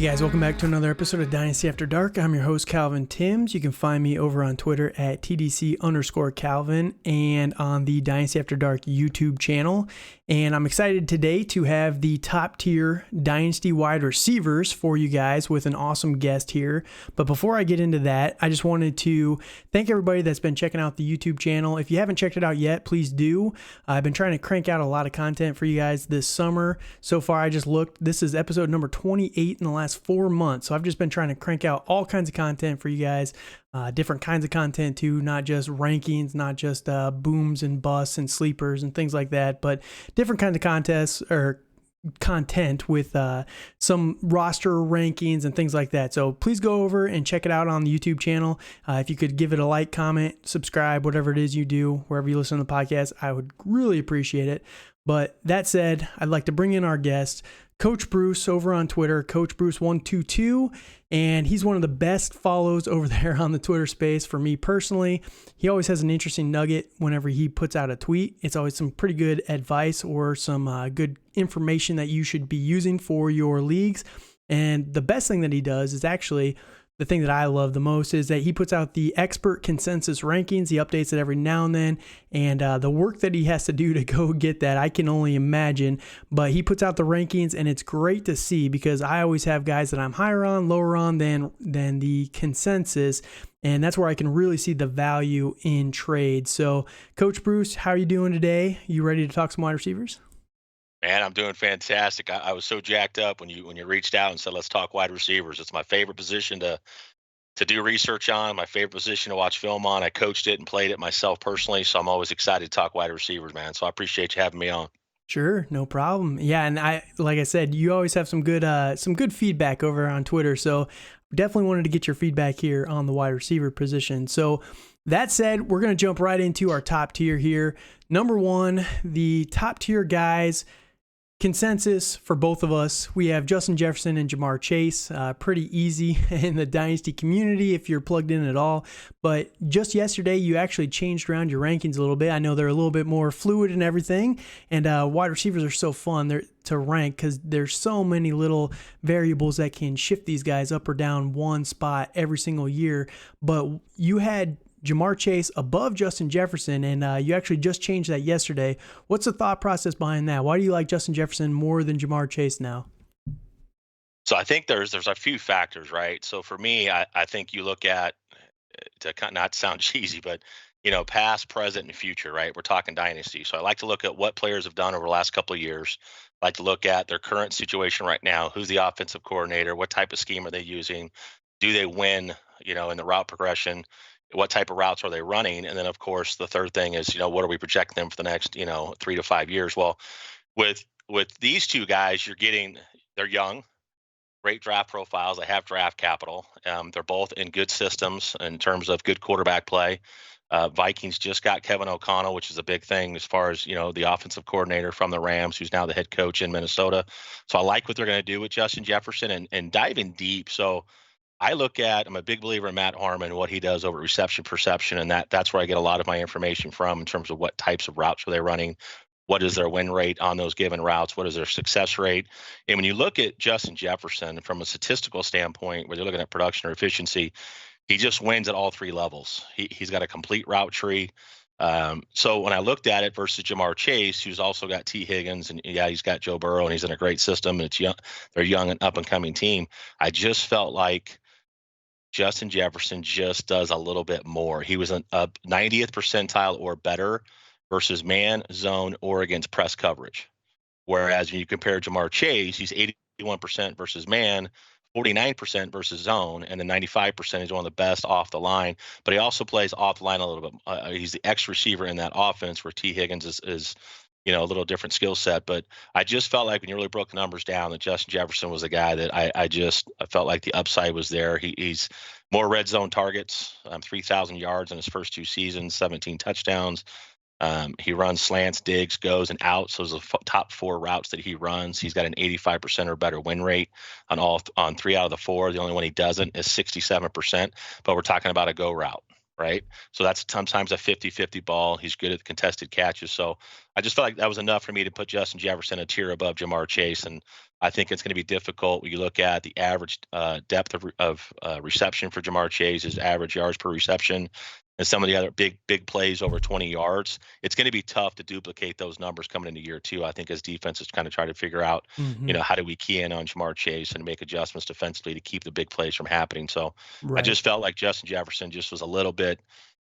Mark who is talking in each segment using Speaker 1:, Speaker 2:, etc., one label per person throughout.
Speaker 1: Guys, welcome back to another episode of Dynasty After Dark. I'm your host, Calvin Timms. You can find me over on Twitter at TDC_Calvin and on the Dynasty After Dark YouTube channel. And I'm excited today to have the top tier Dynasty wide receivers for you guys with an awesome guest here. But before I get into that, I just wanted to thank everybody that's been checking out the YouTube channel. If you haven't checked it out yet, please do. I've been trying to crank out a lot of content for you guys this summer. So far, I just looked. This is episode number 28 in the last 4 months. So I've just been trying to crank out all kinds of content for you guys, different kinds of content too, not just rankings, not just booms and busts and sleepers and things like that, but different kinds of contests or content with some roster rankings and things like that. So please go over and check it out on the YouTube channel. If you could give it a like, comment, subscribe, whatever it is you do, wherever you listen to the podcast, I would really appreciate it. But that said, I'd like to bring in our guest, Coach Bruce over on Twitter, Coach Bruce122, and he's one of the best follows over there on the Twitter space for me personally. He always has an interesting nugget whenever he puts out a tweet. It's always some pretty good advice or some good information that you should be using for your leagues. And the best thing that he does is actually the thing that I love the most is that he puts out the expert consensus rankings. He updates it every now and then. And the work that he has to do to go get that, I can only imagine. But he puts out the rankings, and it's great to see because I always have guys that I'm higher on, lower on than the consensus. And that's where I can really see the value in trade. So, Coach Bruce, how are you doing today? You ready to talk some wide receivers?
Speaker 2: Man, I'm doing fantastic. I was so jacked up when you reached out and said, let's talk wide receivers. It's my favorite position to do research on, my favorite position to watch film on. I coached it and played it myself personally, so I'm always excited to talk wide receivers, man. So I appreciate you having me on.
Speaker 1: Sure, no problem. Yeah, and like I said, you always have some good feedback over on Twitter. So definitely wanted to get your feedback here on the wide receiver position. So that said, we're going to jump right into our top tier here. Number one, the top tier guys. Consensus for both of us, we have Justin Jefferson and Jamar Chase. Pretty easy in the Dynasty community if you're plugged in at all. But just yesterday, you actually changed around your rankings a little bit. I know they're a little bit more fluid and everything. And wide receivers are so fun to rank because there's so many little variables that can shift these guys up or down one spot every single year. But you had Jamar Chase above Justin Jefferson, and you actually just changed that yesterday. What's the thought process behind that? Why do you like Justin Jefferson more than Jamar Chase now?
Speaker 2: So I think there's a few factors, right? So for me, I think you look at, to not sound cheesy, but past, present, and future, right? We're talking dynasty. So I like to look at what players have done over the last couple of years. I like to look at their current situation right now. Who's the offensive coordinator? What type of scheme are they using? Do they win, in the route progression? What type of routes are they running? And then, of course, the third thing is, what are we projecting them for the next, 3 to 5 years? Well, with these two guys, they're young, great draft profiles. They have draft capital. They're both in good systems in terms of good quarterback play. Vikings just got Kevin O'Connell, which is a big thing as far as, the offensive coordinator from the Rams, who's now the head coach in Minnesota. So I like what they're going to do with Justin Jefferson and diving deep. So I'm a big believer in Matt Harmon, what he does over reception perception, and that's where I get a lot of my information from in terms of what types of routes are they running, what is their win rate on those given routes, what is their success rate. And when you look at Justin Jefferson from a statistical standpoint, where they're looking at production or efficiency, he just wins at all three levels. He's got a complete route tree. So when I looked at it versus Jamar Chase, who's also got T. Higgins, and he's got Joe Burrow, and he's in a great system, and it's young, they're a young and up-and-coming team, I just felt like Justin Jefferson just does a little bit more. He was a 90th percentile or better versus man, zone, or against press coverage. Whereas when you compare Jamar Chase, he's 81% versus man, 49% versus zone, and then 95% is one of the best off the line. But he also plays off the line a little bit. He's the X receiver in that offense, where T. Higgins is a little different skill set. But I just felt like when you really broke the numbers down, that Justin Jefferson was a guy that I felt like the upside was there. He's more red zone targets, 3,000 yards in his first 2 seasons, 17 touchdowns. He runs slants, digs, goes, and outs. Those are the top 4 routes that he runs. He's got an 85% or better win rate on 3 out of the 4. The only one he doesn't is 67%. But we're talking about a go route, right? So that's sometimes a 50-50 ball. He's good at contested catches. So I just felt like that was enough for me to put Justin Jefferson a tier above Jamar Chase. And I think it's going to be difficult when you look at the average depth of reception for Jamar Chase, his average yards per reception, and some of the other big plays over 20 yards. It's going to be tough to duplicate those numbers coming into year two. I think as defenses kind of try to figure out,
Speaker 1: Hmm.
Speaker 2: how do we key in on Jamar Chase and make adjustments defensively to keep the big plays from happening. So I
Speaker 1: Right.
Speaker 2: just felt like Justin Jefferson just was a little bit,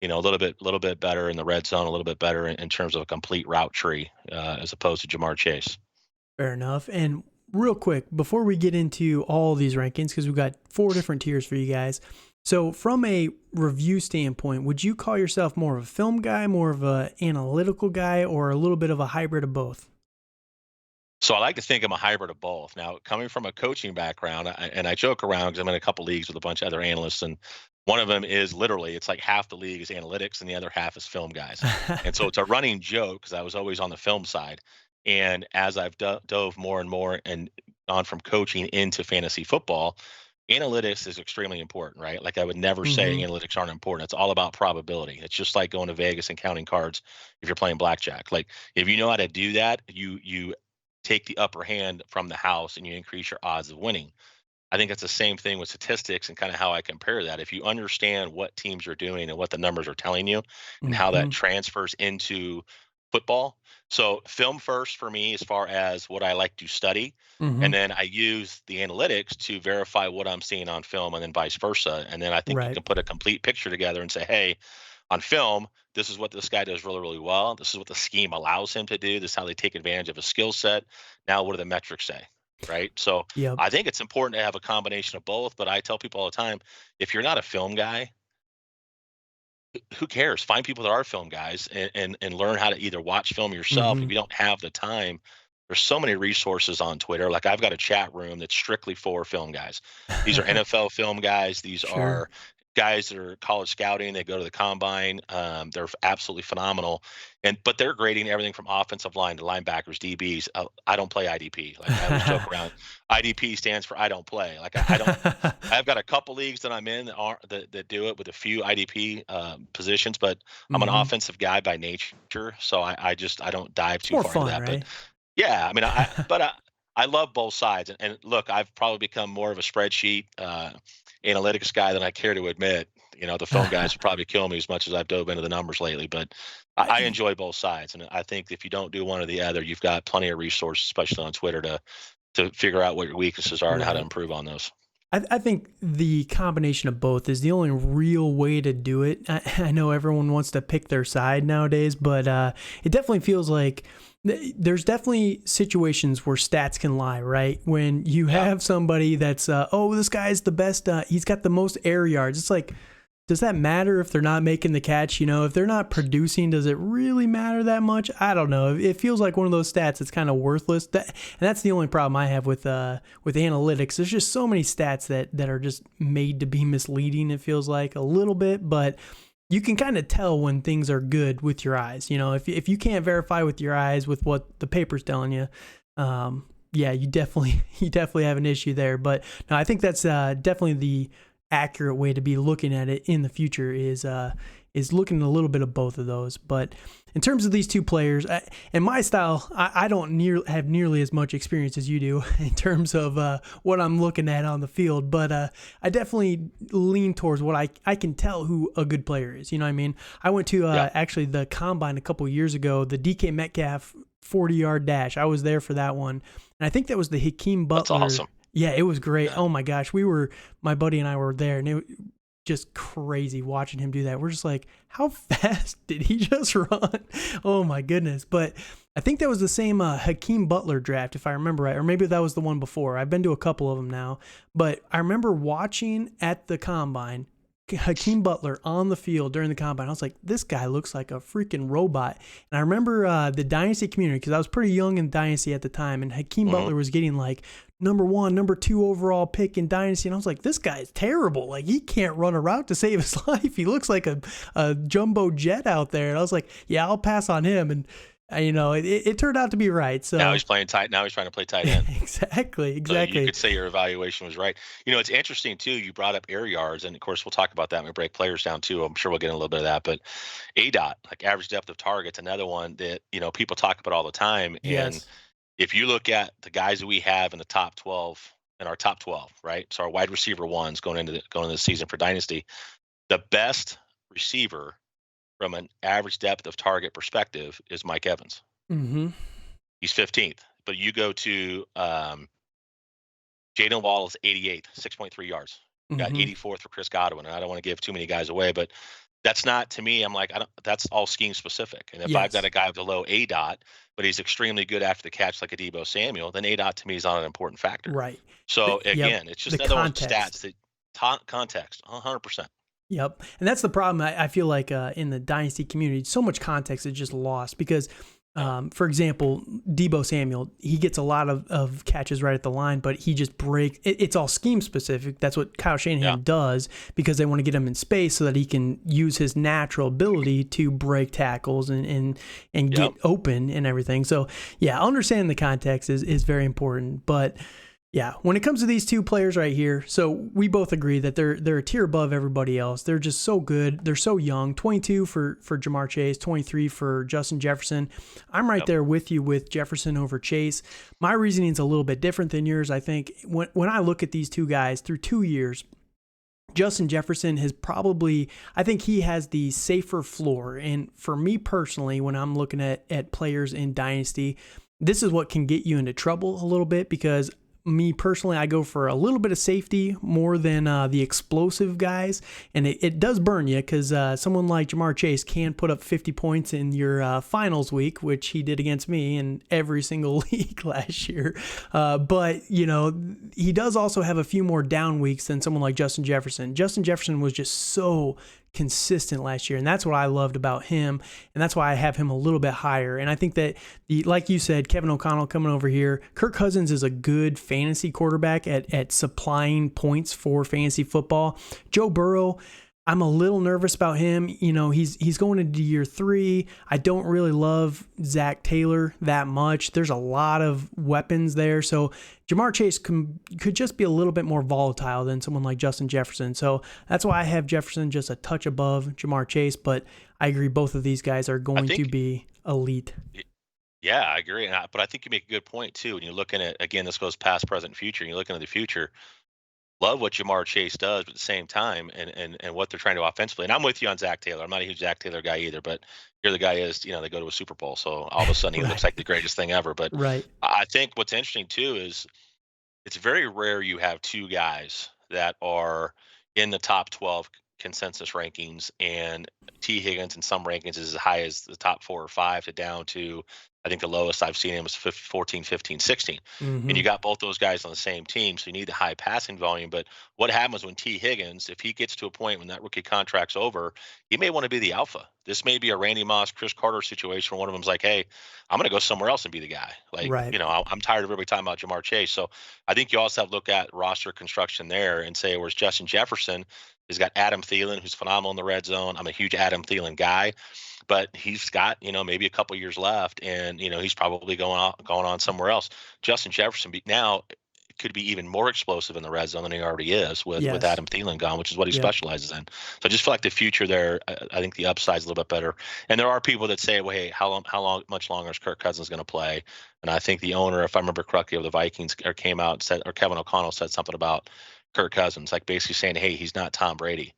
Speaker 2: a little bit better in the red zone, a little bit better in terms of a complete route tree as opposed to Jamar Chase.
Speaker 1: Fair enough. And real quick, before we get into all these rankings, because we've got 4 different tiers for you guys. So from a review standpoint, would you call yourself more of a film guy, more of an analytical guy, or a little bit of a hybrid of both?
Speaker 2: So I like to think I'm a hybrid of both. Now, coming from a coaching background, and I joke around because I'm in a couple leagues with a bunch of other analysts, and one of them is literally it's like half the league is analytics and the other half is film guys. And so it's a running joke because I was always on the film side. And as I've dove more and more and gone from coaching into fantasy football, analytics is extremely important, right? Like I would never say
Speaker 1: Hmm.
Speaker 2: analytics aren't important. It's all about probability. It's just like going to Vegas and counting cards if you're playing blackjack. Like if you know how to do that, you take the upper hand from the house and you increase your odds of winning. I think it's the same thing with statistics and kind of how I compare that. If you understand what teams are doing and what the numbers are telling you and how that
Speaker 1: Hmm.
Speaker 2: transfers into football. So, film first for me as far as what I like to study.
Speaker 1: Hmm.
Speaker 2: And then I use the analytics to verify what I'm seeing on film and then vice versa. And then I think you
Speaker 1: Right.
Speaker 2: can put a complete picture together and say, hey, on film, this is what this guy does really, really well. This is what the scheme allows him to do. This is how they take advantage of his skill set. Now, what do the metrics say? Right. So
Speaker 1: Yep.
Speaker 2: I think it's important to have a combination of both. But I tell people all the time, if you're not a film guy, who cares? Find people that are film guys and learn how to either watch film yourself.
Speaker 1: Hmm.
Speaker 2: If you don't have the time, there's so many resources on Twitter. Like I've got a chat room that's strictly for film guys. These are NFL film guys. These
Speaker 1: Sure.
Speaker 2: are guys that are college scouting. They go to the combine. They're absolutely phenomenal. But they're grading everything from offensive line to linebackers, DBs. I don't play IDP. Like I always joke around. IDP stands for I don't play. Like I don't. I've got a couple leagues that I'm in that do it with a few IDP positions, but I'm an
Speaker 1: Hmm.
Speaker 2: offensive guy by nature, so I don't dive
Speaker 1: It's
Speaker 2: too
Speaker 1: more
Speaker 2: far into
Speaker 1: fun,
Speaker 2: that. But
Speaker 1: right?
Speaker 2: yeah, I mean, I love both sides, and look, I've probably become more of a spreadsheet analytics guy than I care to admit. The film guys would probably kill me as much as I've dove into the numbers lately, but I
Speaker 1: I,
Speaker 2: enjoy both sides, and I think if you don't do one or the other, you've got plenty of resources, especially on Twitter, to figure out what your weaknesses are and how to
Speaker 1: right.
Speaker 2: improve on those.
Speaker 1: I think the combination of both is the only real way to do it. I know everyone wants to pick their side nowadays, but it definitely feels like there's definitely situations where stats can lie, right? When you
Speaker 2: Yeah.
Speaker 1: have somebody that's, oh, this guy's the best, he's got the most air yards. It's like, does that matter if they're not making the catch? If they're not producing, does it really matter that much? I don't know. It feels like one of those stats that's kind of worthless. And that's the only problem I have with analytics. There's just so many stats that are just made to be misleading. It feels like a little bit, but you can kind of tell when things are good with your eyes. If you can't verify with your eyes with what the paper's telling you, yeah, you definitely you definitely have an issue there. But no, I think that's definitely the accurate way to be looking at it in the future is looking at a little bit of both of those. But in terms of these two players, and my style, I don't have nearly as much experience as you do in terms of what I'm looking at on the field. But I definitely lean towards what I can tell who a good player is. You know what I mean? I went to
Speaker 2: Yeah.
Speaker 1: actually the combine a couple years ago, the DK Metcalf 40-yard dash. I was there for that one. And I think that was the Hakeem
Speaker 2: That's
Speaker 1: Butler.
Speaker 2: awesome.
Speaker 1: Yeah, it was great.
Speaker 2: Yeah.
Speaker 1: Oh my gosh. My buddy and I were there, and it just crazy watching him do that. We're just like, how fast did he just run? Oh my goodness. But I think that was the same Hakeem Butler draft, if I remember right. Or maybe that was the one before. I've been to a couple of them now. But I remember watching at the combine Hakeem Butler on the field during the combine. I was like, this guy looks like a freaking robot. And I remember the Dynasty community, because I was pretty young in Dynasty at the time, and Hakeem
Speaker 2: Hmm.
Speaker 1: Butler was getting like number 1, number 2 overall pick in Dynasty. And I was like, this guy's terrible. Like, he can't run a route to save his life. He looks like a jumbo jet out there. And I was like, yeah, I'll pass on him. And, it turned out to be right.
Speaker 2: Now
Speaker 1: So,
Speaker 2: he's playing tight. Now he's trying to play tight end.
Speaker 1: exactly,
Speaker 2: So you
Speaker 1: exactly.
Speaker 2: could say your evaluation was right. It's interesting too. You brought up air yards, and of course we'll talk about that when we break players down too. I'm sure we'll get in a little bit of that. But ADOT, like average depth of target's another one that people talk about all the time. And
Speaker 1: Yes.
Speaker 2: if you look at the guys that we have in the top 12, in our top 12, right? So our wide receiver ones going into the season for Dynasty, the best receiver from an average depth of target perspective is Mike Evans.
Speaker 1: Mm-hmm.
Speaker 2: He's 15th. But you go to Jaden Wall is 88th, 6.3 yards. Got
Speaker 1: Mm-hmm.
Speaker 2: 84th for Chris Godwin. And I don't want to give too many guys away, but that's not, to me, I'm like, that's all scheme specific. And if I've got
Speaker 1: Yes.
Speaker 2: a guy with a low A dot, but he's extremely good after the catch like a Debo Samuel, then A dot to me is not an important factor.
Speaker 1: Right.
Speaker 2: So
Speaker 1: Yep.
Speaker 2: again, it's
Speaker 1: The
Speaker 2: just another one of the
Speaker 1: context.
Speaker 2: stats that context, 100%.
Speaker 1: Yep. And that's the problem. I feel like in the Dynasty community, so much context is just lost because,
Speaker 2: Yeah.
Speaker 1: for example, Debo Samuel, he gets a lot of catches right at the line, but he just breaks. It's all scheme specific. That's what Kyle Shanahan does because they want to get him in space so that he can use his natural ability to break tackles and get open and everything. So, yeah, understanding the context is very important. But yeah, when it comes to these two players right here, so we both agree that they're a tier above everybody else. They're just so good. They're so young. 22 for Jamar Chase, 23 for Justin Jefferson. I'm right there with you with Jefferson over Chase. My reasoning is a little bit different than yours. I think when I look at these two guys through 2 years, Justin Jefferson has probably, I think he has the safer floor. And for me personally, when I'm looking at players in Dynasty, this is what can get you into trouble a little bit because me personally, I go for a little bit of safety more than the explosive guys. And it does burn you because someone like Jamar Chase can put up 50 points in your finals week, which he did against me in every single league last year. But, you know, he does also have a few more down weeks than someone like Justin Jefferson. Justin Jefferson was just so consistent last year, and that's what I loved about him, and that's why I have him a little bit higher. And I think that like you said, Kevin O'Connell coming over here, Kirk Cousins is a good fantasy quarterback at supplying points for fantasy football. Joe Burrow, I'm a little nervous about him. You know, he's going into year 3. I don't really love Zach Taylor that much. There's a lot of weapons there. So Jamar Chase could just be a little bit more volatile than someone like Justin Jefferson. So that's why I have Jefferson just a touch above Jamar Chase. But I agree both of these guys are going to be elite.
Speaker 2: Yeah, I agree. But I think you make a good point, too. When you're looking at, again, this goes past, present, future, and you're looking at the future. Love what Jamar Chase does, but at the same time, and what they're trying to offensively. And I'm with you on Zach Taylor. I'm not a huge Zach Taylor guy either, but here the guy is, you know, they go to a Super Bowl, so all of a sudden he
Speaker 1: Right.
Speaker 2: looks like the greatest thing ever. But
Speaker 1: Right.
Speaker 2: I think what's interesting too is it's very rare you have two guys that are in the top 12 consensus rankings, and T. Higgins in some rankings is as high as the top 4 or 5 to down to, I think the lowest I've seen him was 14, 15, 16.
Speaker 1: Mm-hmm.
Speaker 2: And you got both those guys on the same team, so you need the high passing volume. But what happens when T. Higgins, if he gets to a point when that rookie contract's over, he may want to be the alpha. This may be a Randy Moss, Chris Carter situation where one of them's like, hey, I'm going to go somewhere else and be the guy. Like,
Speaker 1: Right.
Speaker 2: you know, I'm tired of everybody talking about Jamar Chase. So I think you also have to look at roster construction there and say, whereas Justin Jefferson has got Adam Thielen, who's phenomenal in the red zone. I'm a huge Adam Thielen guy, but he's got, you know, maybe a couple years left, and, you know, he's probably going on somewhere else. Justin Jefferson now could be even more explosive in the red zone than he already is with Adam Thielen gone, which is what he specializes in. So I just feel like the future there, I think the upside is a little bit better. And there are people that say, well, hey, much longer is Kirk Cousins going to play? And I think the owner, if I remember correctly, of the Vikings came out and said, or Kevin O'Connell said something about Kirk Cousins, like basically saying, hey, he's not Tom Brady.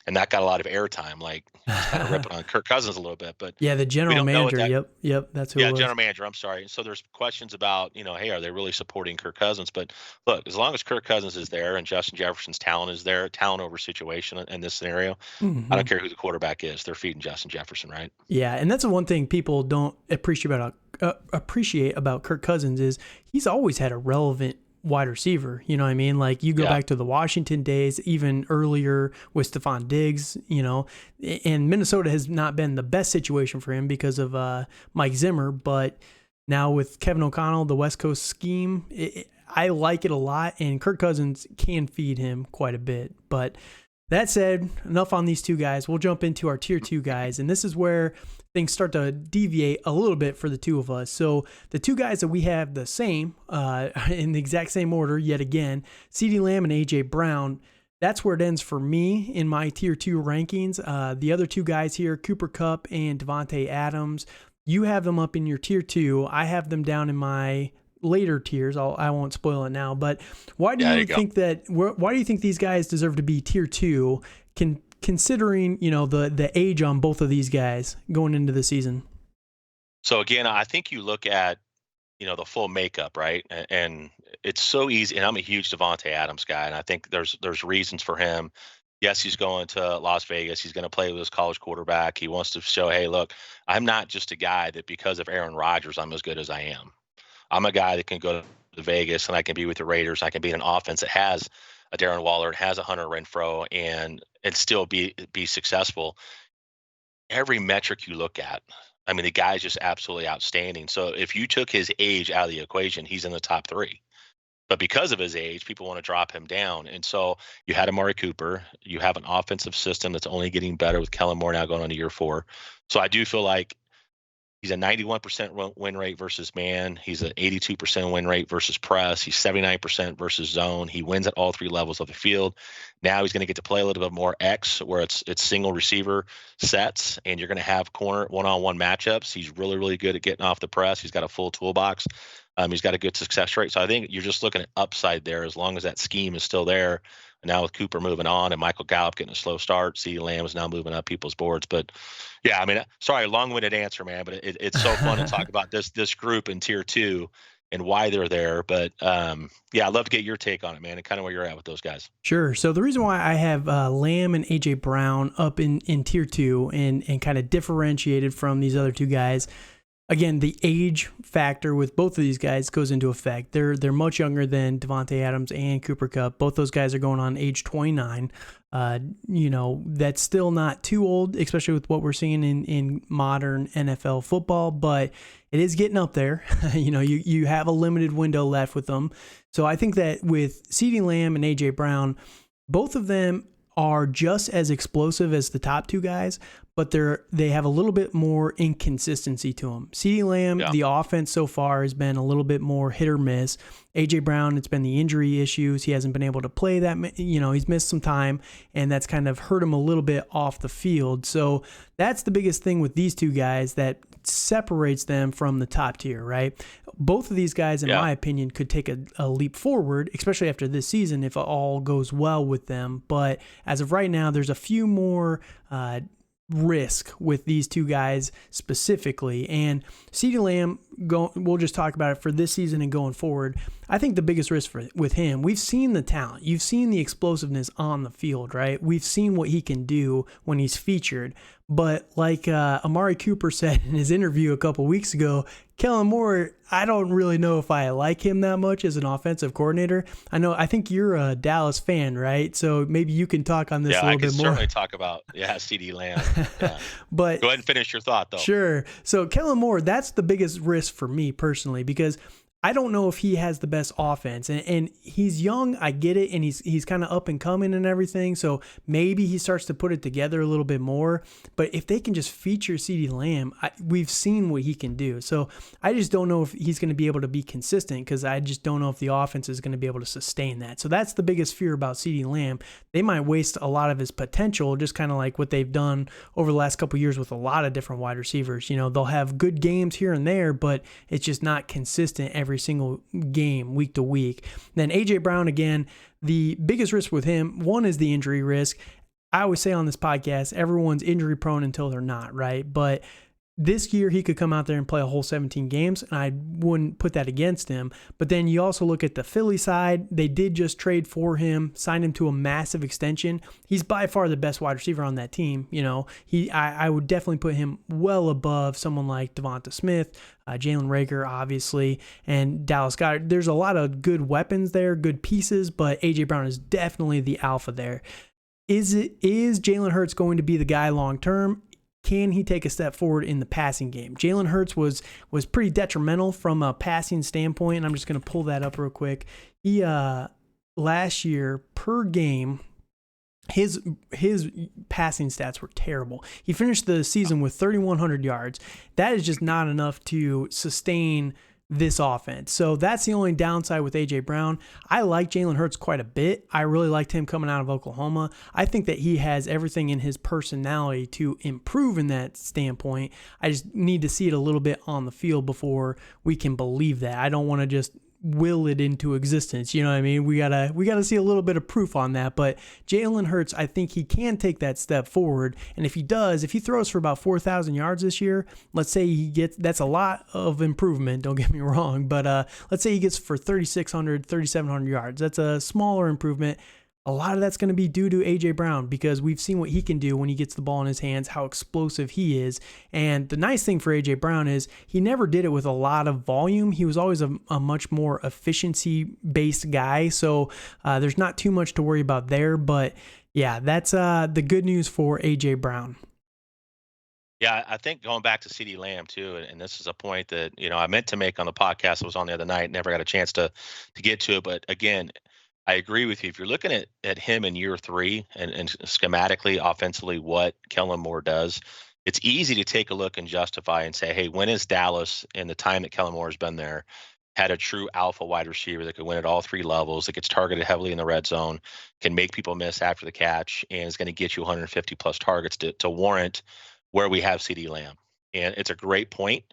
Speaker 2: And that got a lot of airtime, like kind of ripping on Kirk Cousins a little bit. But
Speaker 1: yeah, the general manager. Yep, that's who it was.
Speaker 2: General manager. I'm sorry. So there's questions about, you know, hey, are they really supporting Kirk Cousins? But look, as long as Kirk Cousins is there and Justin Jefferson's talent is there, talent over situation in this scenario, I don't care who the quarterback is. They're feeding Justin Jefferson, right?
Speaker 1: Yeah, and that's the one thing people don't appreciate about Kirk Cousins is he's always had a relevant wide receiver. You know what I mean? Like you go back to the Washington days, even earlier with Stephon Diggs, you know, and Minnesota has not been the best situation for him because of Mike Zimmer. But now with Kevin O'Connell, the West Coast scheme, I like it a lot, and Kirk Cousins can feed him quite a bit. But that said, enough on these two guys. We'll jump into our tier 2 guys, and this is where things start to deviate a little bit for the two of us. So the two guys that we have the same, in the exact same order yet again, CeeDee Lamb and A.J. Brown, that's where it ends for me in my tier 2 rankings. The other two guys here, Cooper Kupp and Devontae Adams, you have them up in your tier 2. I have them down in my later tiers. I won't spoil it now, but why do
Speaker 2: Yeah, there
Speaker 1: you
Speaker 2: you go.
Speaker 1: think why do you think these guys deserve to be tier 2, considering, the age on both of these guys going into the season?
Speaker 2: So again, I think you look at, the full makeup, right? And it's so easy. And I'm a huge Devontae Adams guy, and I think there's reasons for him. Yes, he's going to Las Vegas. He's going to play with his college quarterback. He wants to show, hey, look, I'm not just a guy that because of Aaron Rodgers, I'm as good as I am. I'm a guy that can go to Vegas and I can be with the Raiders. I can be in an offense that has a Darren Waller, it has a Hunter Renfro, and still be successful. Every metric you look at, I mean, the guy's just absolutely outstanding. So if you took his age out of the equation, he's in the top 3. But because of his age, people want to drop him down. And so you had Amari Cooper. You have an offensive system that's only getting better with Kellen Moore now going on to year 4. So I do feel like he's a 91% win rate versus man. He's an 82% win rate versus press. He's 79% versus zone. He wins at all 3 levels of the field. Now he's going to get to play a little bit more X, where it's single receiver sets, and you're going to have corner one-on-one matchups. He's really, really good at getting off the press. He's got a full toolbox. He's got a good success rate. So I think you're just looking at upside there as long as that scheme is still there. And now with Cooper moving on and Michael Gallup getting a slow start, CeeDee Lamb is now moving up people's boards. But yeah, I mean, sorry, long-winded answer, man, but it's so fun to talk about this group in tier 2 and why they're there. But yeah, I'd love to get your take on it, man, and kind of where you're at with those guys.
Speaker 1: Sure. So the reason why I have Lamb and AJ Brown up in tier 2 and kind of differentiated from these other 2 guys. Again, the age factor with both of these guys goes into effect. They're much younger than Devontae Adams and Cooper Kupp. Both those guys are going on age 29. That's still not too old, especially with what we're seeing in modern NFL football, but it is getting up there. You have a limited window left with them. So I think that with CeeDee Lamb and AJ Brown, both of them are just as explosive as the top 2 guys, but they have a little bit more inconsistency to them. CeeDee Lamb, The offense so far has been a little bit more hit or miss. AJ Brown, it's been the injury issues. He hasn't been able to play that, he's missed some time, and that's kind of hurt him a little bit off the field. So that's the biggest thing with these 2 guys that separates them from the top tier, right? Both of these guys, in my opinion, could take a leap forward, especially after this season if it all goes well with them. But as of right now, there's a few more risk with these 2 guys specifically. And CeeDee Lamb, we'll just talk about it for this season and going forward. I think the biggest risk with him, we've seen the talent. You've seen the explosiveness on the field, right? We've seen what he can do when he's featured. But like Amari Cooper said in his interview a couple weeks ago, Kellen Moore, I don't really know if I like him that much as an offensive coordinator. I think you're a Dallas fan, right? So maybe you can talk on this a little bit more.
Speaker 2: Yeah, I can certainly talk about, CeeDee Lamb. Yeah.
Speaker 1: But
Speaker 2: go ahead and finish your thought, though.
Speaker 1: Sure. So Kellen Moore, that's the biggest risk for me personally, because I don't know if he has the best offense, and he's young. I get it. And he's kind of up and coming and everything. So maybe he starts to put it together a little bit more, but if they can just feature CeeDee Lamb, we've seen what he can do. So I just don't know if he's going to be able to be consistent, because I just don't know if the offense is going to be able to sustain that. So that's the biggest fear about CeeDee Lamb. They might waste a lot of his potential, just kind of like what they've done over the last couple of years with a lot of different wide receivers. They'll have good games here and there, but it's just not consistent every single game week to week. Then AJ Brown, again, the biggest risk with him, one is the injury risk. I always say on this podcast, everyone's injury prone until they're not, right? But this year he could come out there and play a whole 17 games, and I wouldn't put that against him. But then you also look at the Philly side. They did just trade for him, signed him to a massive extension. He's by far the best wide receiver on that team. I would definitely put him well above someone like Devonta Smith, Jalen Reagor, obviously, and Dallas Goedert. There's a lot of good weapons there, good pieces, but A.J. Brown is definitely the alpha there. Is Jalen Hurts going to be the guy long term? Can he take a step forward in the passing game? Jalen Hurts was pretty detrimental from a passing standpoint. And I'm just going to pull that up real quick. He last year per game, his passing stats were terrible. He finished the season with 3,100 yards. That is just not enough to sustain this offense. So that's the only downside with A.J. Brown. I like Jalen Hurts quite a bit. I really liked him coming out of Oklahoma. I think that he has everything in his personality to improve in that standpoint. I just need to see it a little bit on the field before we can believe that. I don't want to just will it into existence. You know what I mean? We gotta see a little bit of proof on that. But Jalen Hurts, I think he can take that step forward. And if he does, if he throws for about 4,000 yards this year, let's say he gets, that's a lot of improvement, don't get me wrong, but let's say he gets for 3,600, 3,700 yards. That's a smaller improvement. A lot of that's going to be due to A.J. Brown because we've seen what he can do when he gets the ball in his hands, how explosive he is. And the nice thing for A.J. Brown is he never did it with a lot of volume. He was always a much more efficiency-based guy, so there's not too much to worry about there. But, yeah, that's the good news for A.J. Brown.
Speaker 2: Yeah, I think going back to CeeDee Lamb too, and this is a point that I meant to make on the podcast. I was on the other night, never got a chance to get to it. But again, I agree with you. If you're looking at him in year 3 and schematically, offensively, what Kellen Moore does, it's easy to take a look and justify and say, hey, when is Dallas in the time that Kellen Moore has been there had a true alpha wide receiver that could win at all 3 levels, that gets targeted heavily in the red zone, can make people miss after the catch, and is going to get you 150 plus targets to warrant where we have CeeDee Lamb. And it's a great point.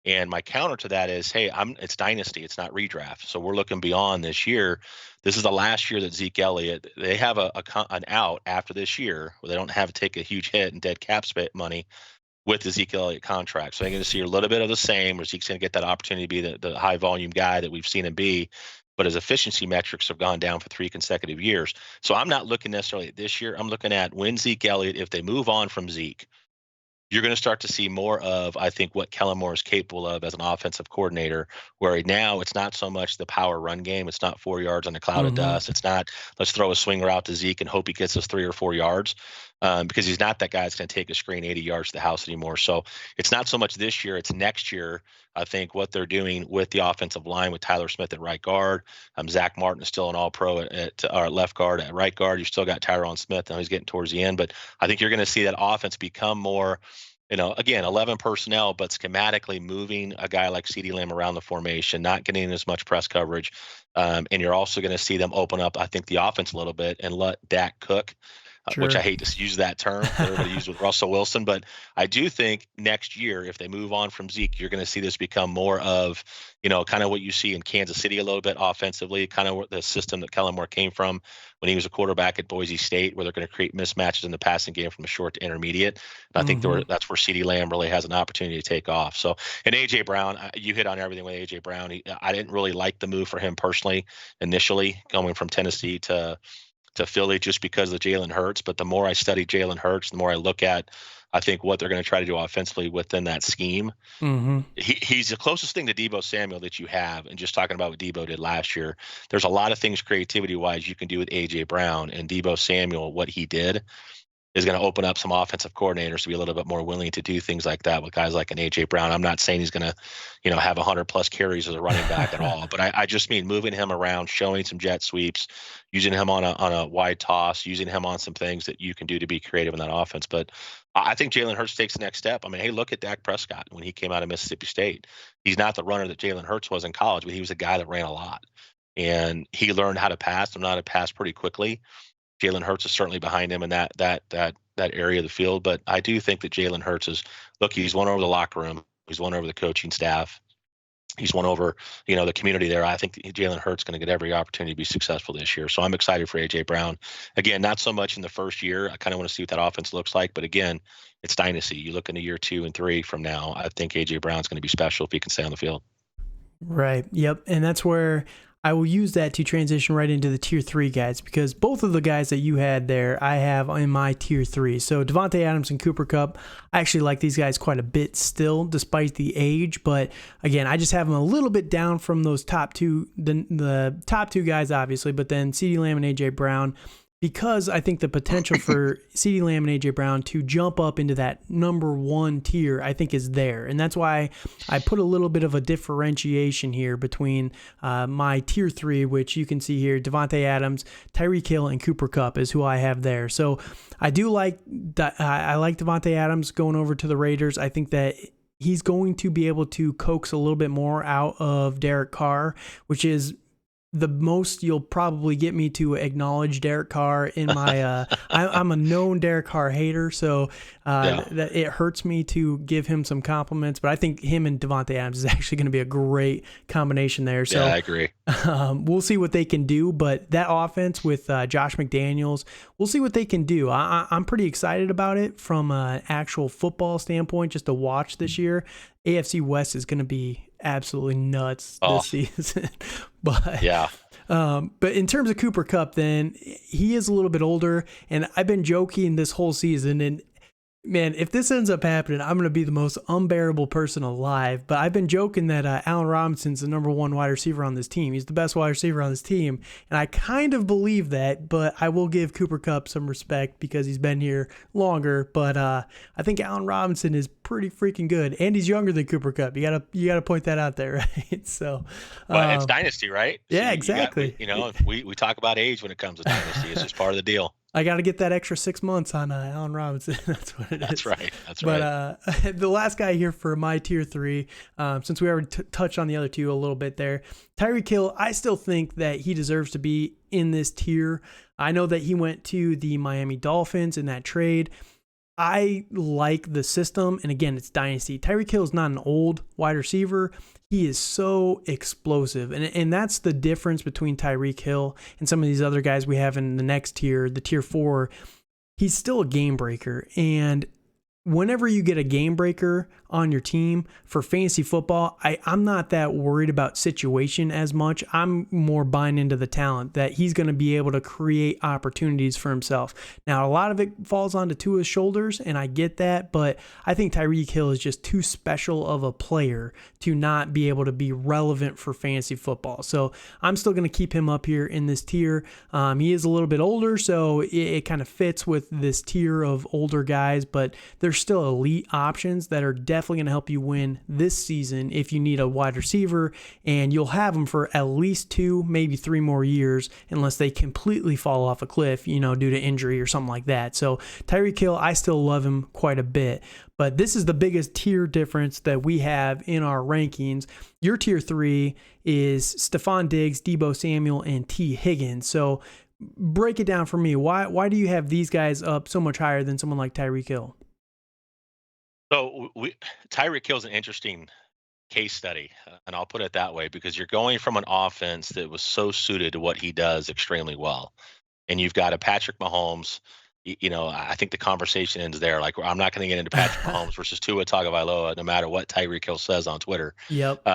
Speaker 2: And my counter to that is, hey, it's dynasty, it's not redraft. So we're looking beyond this year. This is the last year that Zeke Elliott, they have an out after this year where they don't have to take a huge hit and dead cap money with the Zeke Elliott contract. So I'm going to see a little bit of the same, where Zeke's going to get that opportunity to be the high volume guy that we've seen him be. But his efficiency metrics have gone down for 3 consecutive years. So I'm not looking necessarily at this year. I'm looking at when Zeke Elliott, if they move on from Zeke, you're going to start to see more of, I think, what Kellen Moore is capable of as an offensive coordinator, where now it's not so much the power run game. It's not 4 yards on a cloud of dust. It's not, let's throw a swing route to Zeke and hope he gets us 3 or 4 yards, because he's not that guy that's going to take a screen 80 yards to the house anymore. So it's not so much this year. It's next year. I think what they're doing with the offensive line with Tyler Smith at right guard. Zach Martin is still an all-pro at left guard. At right guard, you still got Tyron Smith. Now he's getting towards the end. But I think you're going to see that offense become more, again, 11 personnel, but schematically moving a guy like CeeDee Lamb around the formation, not getting as much press coverage. And you're also going to see them open up, I think, the offense a little bit and let Dak cook.
Speaker 1: Sure.
Speaker 2: Which I hate to use that term that everybody uses with Russell Wilson, but I do think next year, if they move on from Zeke, you're going to see this become more of, kind of what you see in Kansas City a little bit offensively, kind of the system that Kellen Moore came from when he was a quarterback at Boise State, where they're going to create mismatches in the passing game from a short to intermediate. And I think that's where CeeDee Lamb really has an opportunity to take off. So, and A.J. Brown, you hit on everything with A.J. Brown. I didn't really like the move for him personally initially, going from Tennessee to Philly, just because of Jalen Hurts. But the more I study Jalen Hurts, the more I look at, I think, what they're going to try to do offensively within that scheme. He's the closest thing to Deebo Samuel that you have. And just talking about what Deebo did last year, there's a lot of things creativity-wise you can do with A.J. Brown. And Deebo Samuel, what he did, is going to open up some offensive coordinators to be a little bit more willing to do things like that with guys like an A.J. Brown. I'm not saying he's going to, have 100-plus carries as a running back at all, but I just mean moving him around, showing some jet sweeps, using him on a wide toss, using him on some things that you can do to be creative in that offense. But I think Jalen Hurts takes the next step. I mean, hey, look at Dak Prescott when he came out of Mississippi State. He's not the runner that Jalen Hurts was in college, but he was a guy that ran a lot. And he learned how to pass, and how to pass pretty quickly. Jalen Hurts is certainly behind him in that area of the field. But I do think that Jalen Hurts he's won over the locker room. He's won over the coaching staff. He's won over, the community there. I think Jalen Hurts is going to get every opportunity to be successful this year. So I'm excited for A.J. Brown. Again, not so much in the first year. I kind of want to see what that offense looks like. But again, it's dynasty. You look into year 2 and 3 from now, I think A.J. Brown's going to be special if he can stay on the field.
Speaker 1: Right. Yep. And that's where I will use that to transition right into the tier 3 guys, because both of the guys that you had there, I have in my tier 3. So Davante Adams and Cooper Kupp, I actually like these guys quite a bit still, despite the age. But again, I just have them a little bit down from those top two, the top 2 guys, obviously, but then CeeDee Lamb and A.J. Brown, because I think the potential for CeeDee Lamb and A.J. Brown to jump up into that number 1 tier, I think, is there. And that's why I put a little bit of a differentiation here between my tier 3, which you can see here, Davante Adams, Tyreek Hill, and Cooper Kupp is who I have there. So I do like that. I like Davante Adams going over to the Raiders. I think that he's going to be able to coax a little bit more out of Derek Carr, which is the most you'll probably get me to acknowledge Derek Carr in my I'm a known Derek Carr hater, so that it hurts me to give him some compliments, but I think him and Devontae Adams is actually going to be a great combination there. So
Speaker 2: I agree.
Speaker 1: We'll see what they can do, but that offense with Josh McDaniels, we'll see what they can do. I'm pretty excited about it from an actual football standpoint, just to watch this year. AFC West is going to be absolutely nuts this season. But in terms of Cooper Kupp, then he is a little bit older, and I've been joking this whole season, and man, if this ends up happening, I'm going to be the most unbearable person alive. But I've been joking that Allen Robinson's the number one wide receiver on this team. He's the best wide receiver on this team. And I kind of believe that, but I will give Cooper Kupp some respect because he's been here longer. But I think Allen Robinson is pretty freaking good. And he's younger than Cooper Kupp. You gotta point that out there, right? So,
Speaker 2: well, it's Dynasty, right?
Speaker 1: Yeah, so exactly.
Speaker 2: We talk about age when it comes to Dynasty. It's just part of the deal.
Speaker 1: I got to get that extra 6 months on Allen Robinson. That's what it is.
Speaker 2: That's right.
Speaker 1: But the last guy here for my tier 3, since we already touched on the other two a little bit there, Tyreek Hill, I still think that he deserves to be in this tier. I know that he went to the Miami Dolphins in that trade. I like the system, and again, it's Dynasty. Tyreek Hill is not an old wide receiver. He is so explosive, and that's the difference between Tyreek Hill and some of these other guys we have in the next tier, the tier 4. He's still a game breaker, and whenever you get a game breaker on your team for fantasy football, I'm not that worried about situation as much. I'm more buying into the talent that he's going to be able to create opportunities for himself. Now, a lot of it falls onto Tua's shoulders, and I get that, but I think Tyreek Hill is just too special of a player to not be able to be relevant for fantasy football. So I'm still going to keep him up here in this tier. He is a little bit older, so it kind of fits with this tier of older guys, but there's still elite options that are definitely going to help you win this season if you need a wide receiver, and you'll have them for at least 2, maybe 3 more years unless they completely fall off a cliff, due to injury or something like that. So Tyreek Hill, I still love him quite a bit, but this is the biggest tier difference that we have in our rankings. Your tier 3 is Stephon Diggs, Deebo Samuel, and T. Higgins. So break it down for me. Why do you have these guys up so much higher than someone like Tyreek Hill?
Speaker 2: So Tyreek Hill is an interesting case study, and I'll put it that way, because you're going from an offense that was so suited to what he does extremely well, and you've got a Patrick Mahomes. I think the conversation ends there. Like, I'm not going to get into Patrick Mahomes versus Tua Tagovailoa, no matter what Tyreek Hill says on Twitter.
Speaker 1: Yep.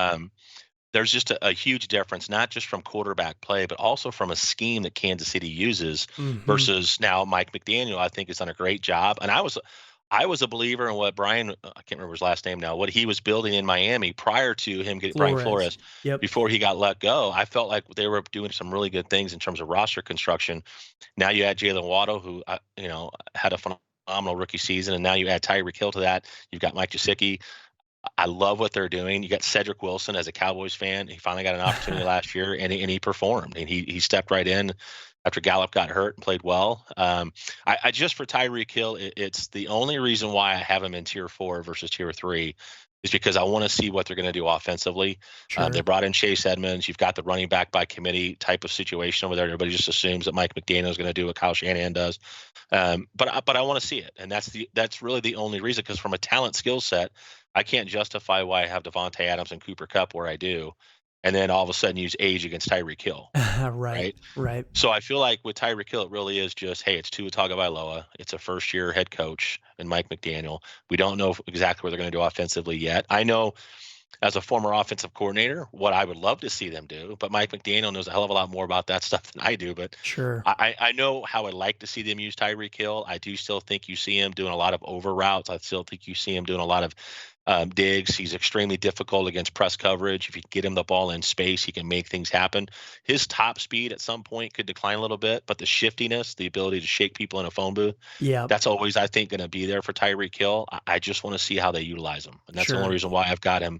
Speaker 2: There's just a huge difference, not just from quarterback play, but also from a scheme that Kansas City uses versus now Mike McDaniel. I think has done a great job, and I was a believer in what Brian, I can't remember his last name now, what he was building in Miami prior to him getting Brian Flores, before he got let go. I felt like they were doing some really good things in terms of roster construction. Now you add Jalen Waddle, who, had a phenomenal rookie season, and now you add Tyreek Hill to that. You've got Mike Gesicki. I love what they're doing. You got Cedric Wilson as a Cowboys fan. He finally got an opportunity last year, and he performed, and he stepped right in after Gallup got hurt and played well. I just, for Tyreek Hill, it's the only reason why I have him in tier 4 versus tier 3 is because I want to see what they're going to do offensively.
Speaker 1: Sure.
Speaker 2: They brought in Chase Edmonds. You've got the running back by committee type of situation over there. Everybody just assumes that Mike McDaniel is going to do what Kyle Shanahan does. But I want to see it, and that's really the only reason, because from a talent skill set, I can't justify why I have Devontae Adams and Cooper Kupp where I do, and then all of a sudden use age against Tyreek Hill.
Speaker 1: Right.
Speaker 2: So I feel like with Tyreek Hill, it really is just, hey, it's Tua Tagovailoa. It's a first-year head coach and Mike McDaniel. We don't know exactly what they're going to do offensively yet. I know, as a former offensive coordinator, what I would love to see them do, but Mike McDaniel knows a hell of a lot more about that stuff than I do. But
Speaker 1: sure,
Speaker 2: I know how I'd like to see them use Tyreek Hill. I do still think you see him doing a lot of over routes. I still think you see him doing a lot of digs. He's extremely difficult against press coverage. If you get him the ball in space, he can make things happen. His top speed at some point could decline a little bit, but the shiftiness, the ability to shake people in a phone booth, that's always, I think, going to be there for Tyreek Hill. I just want to see how they utilize him. And that's the only reason why I've got him,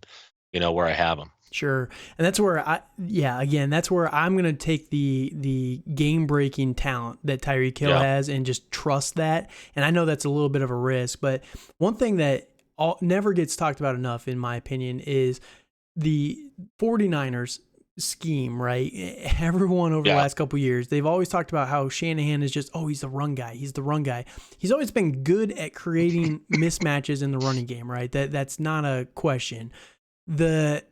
Speaker 2: where I have him.
Speaker 1: Sure. And that's where that's where I'm going to take the game-breaking talent that Tyreek Hill has and just trust that. And I know that's a little bit of a risk, but one thing that never gets talked about enough, in my opinion, is the 49ers scheme, right? Everyone over the
Speaker 2: Yeah.
Speaker 1: last couple of years, they've always talked about how Shanahan is just, he's the run guy. He's the run guy. He's always been good at creating mismatches in the running game, right? That's not a question. The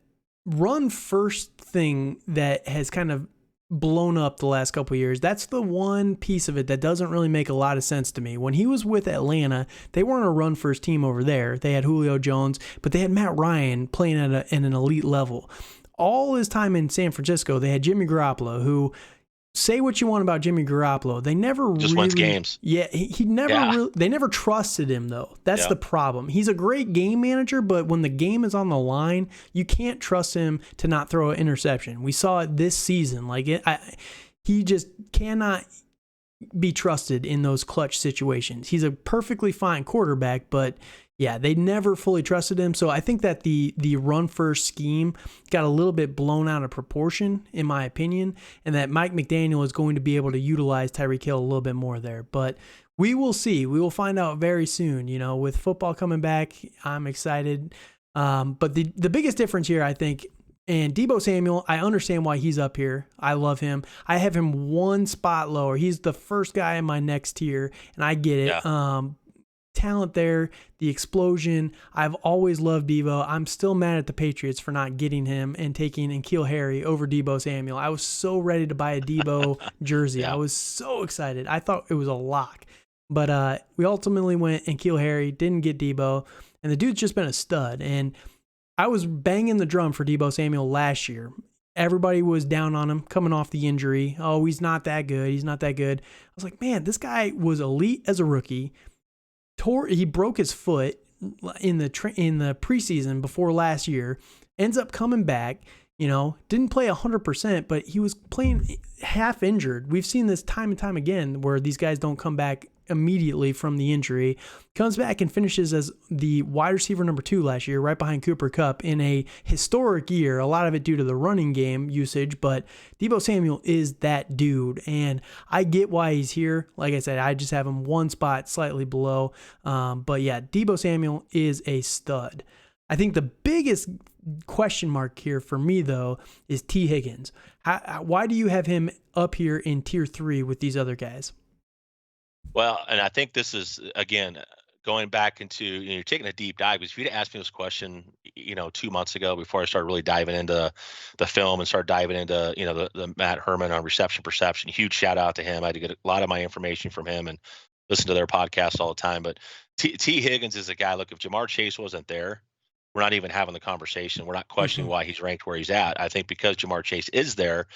Speaker 1: run first thing that has kind of blown up the last couple of years, that's the one piece of it that doesn't really make a lot of sense to me. When he was with Atlanta, they weren't a run first team over there. They had Julio Jones, but they had Matt Ryan playing at an elite level. All his time in San Francisco, they had Jimmy Garoppolo, who, say what you want about Jimmy Garoppolo, they never
Speaker 2: Just
Speaker 1: really
Speaker 2: wins games.
Speaker 1: Yeah, he never
Speaker 2: Yeah.
Speaker 1: really, they never trusted him though. That's
Speaker 2: Yeah.
Speaker 1: the problem. He's a great game manager, but when the game is on the line, you can't trust him to not throw an interception. We saw it this season. He just cannot be trusted in those clutch situations. He's a perfectly fine quarterback, but yeah, they never fully trusted him. So I think that the run first scheme got a little bit blown out of proportion, in my opinion, and that Mike McDaniel is going to be able to utilize Tyreek Hill a little bit more there. But we will see. We will find out very soon. With football coming back, I'm excited. But the biggest difference here, I think, and Deebo Samuel, I understand why he's up here. I love him. I have him one spot lower. He's the first guy in my next tier, and I get it.
Speaker 2: Yeah.
Speaker 1: Talent there, the explosion. I've always loved Deebo. I'm still mad at the Patriots for not getting him and taking N'Keal Harry over Deebo Samuel. I was so ready to buy a Deebo jersey.
Speaker 2: Yeah.
Speaker 1: I was so excited. I thought it was a lock. But we ultimately went N'Keal Harry, didn't get Deebo, and the dude's just been a stud. And I was banging the drum for Deebo Samuel last year. Everybody was down on him coming off the injury. Oh, he's not that good. He's not that good. I was like, man, this guy was elite as a rookie. He broke his foot in the preseason before last year. Ends up coming back. Didn't play 100%, but he was playing half injured. We've seen this time and time again where these guys don't come back immediately from the injury. Comes back and finishes as the wide receiver number 2 last year, right behind Cooper Kupp in a historic year. A lot of it due to the running game usage, but Deebo Samuel is that dude, and I get why he's here. Like I said, I just have him one spot slightly below. But yeah, Deebo Samuel is a stud. I think the biggest question mark here for me, though, is T. Higgins. Why do you have him up here in tier 3 with these other guys?
Speaker 2: Well, and I think this is, again, going back into, you're taking a deep dive, because if you'd asked me this question, 2 months ago, before I started really diving into the film and started diving into, the Matt Herman on reception perception, huge shout out to him. I had to get a lot of my information from him and listen to their podcast all the time. But T. Higgins is a guy, look, if Jamar Chase wasn't there, we're not even having the conversation. We're not questioning why he's ranked where he's at. I think because Jamar Chase is there,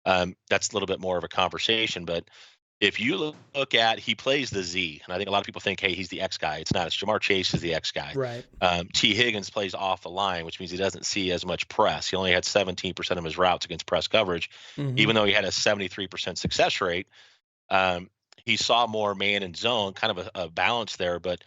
Speaker 2: that's a little bit more of a conversation. But if you look at, he plays the Z, and I think a lot of people think, hey, he's the X guy. It's not. It's Jamar Chase is the X guy.
Speaker 1: Right.
Speaker 2: T. Higgins plays off the line, which means he doesn't see as much press. He only had 17% of his routes against press coverage, even though he had a 73% success rate. He saw more man and zone, kind of a balance there, but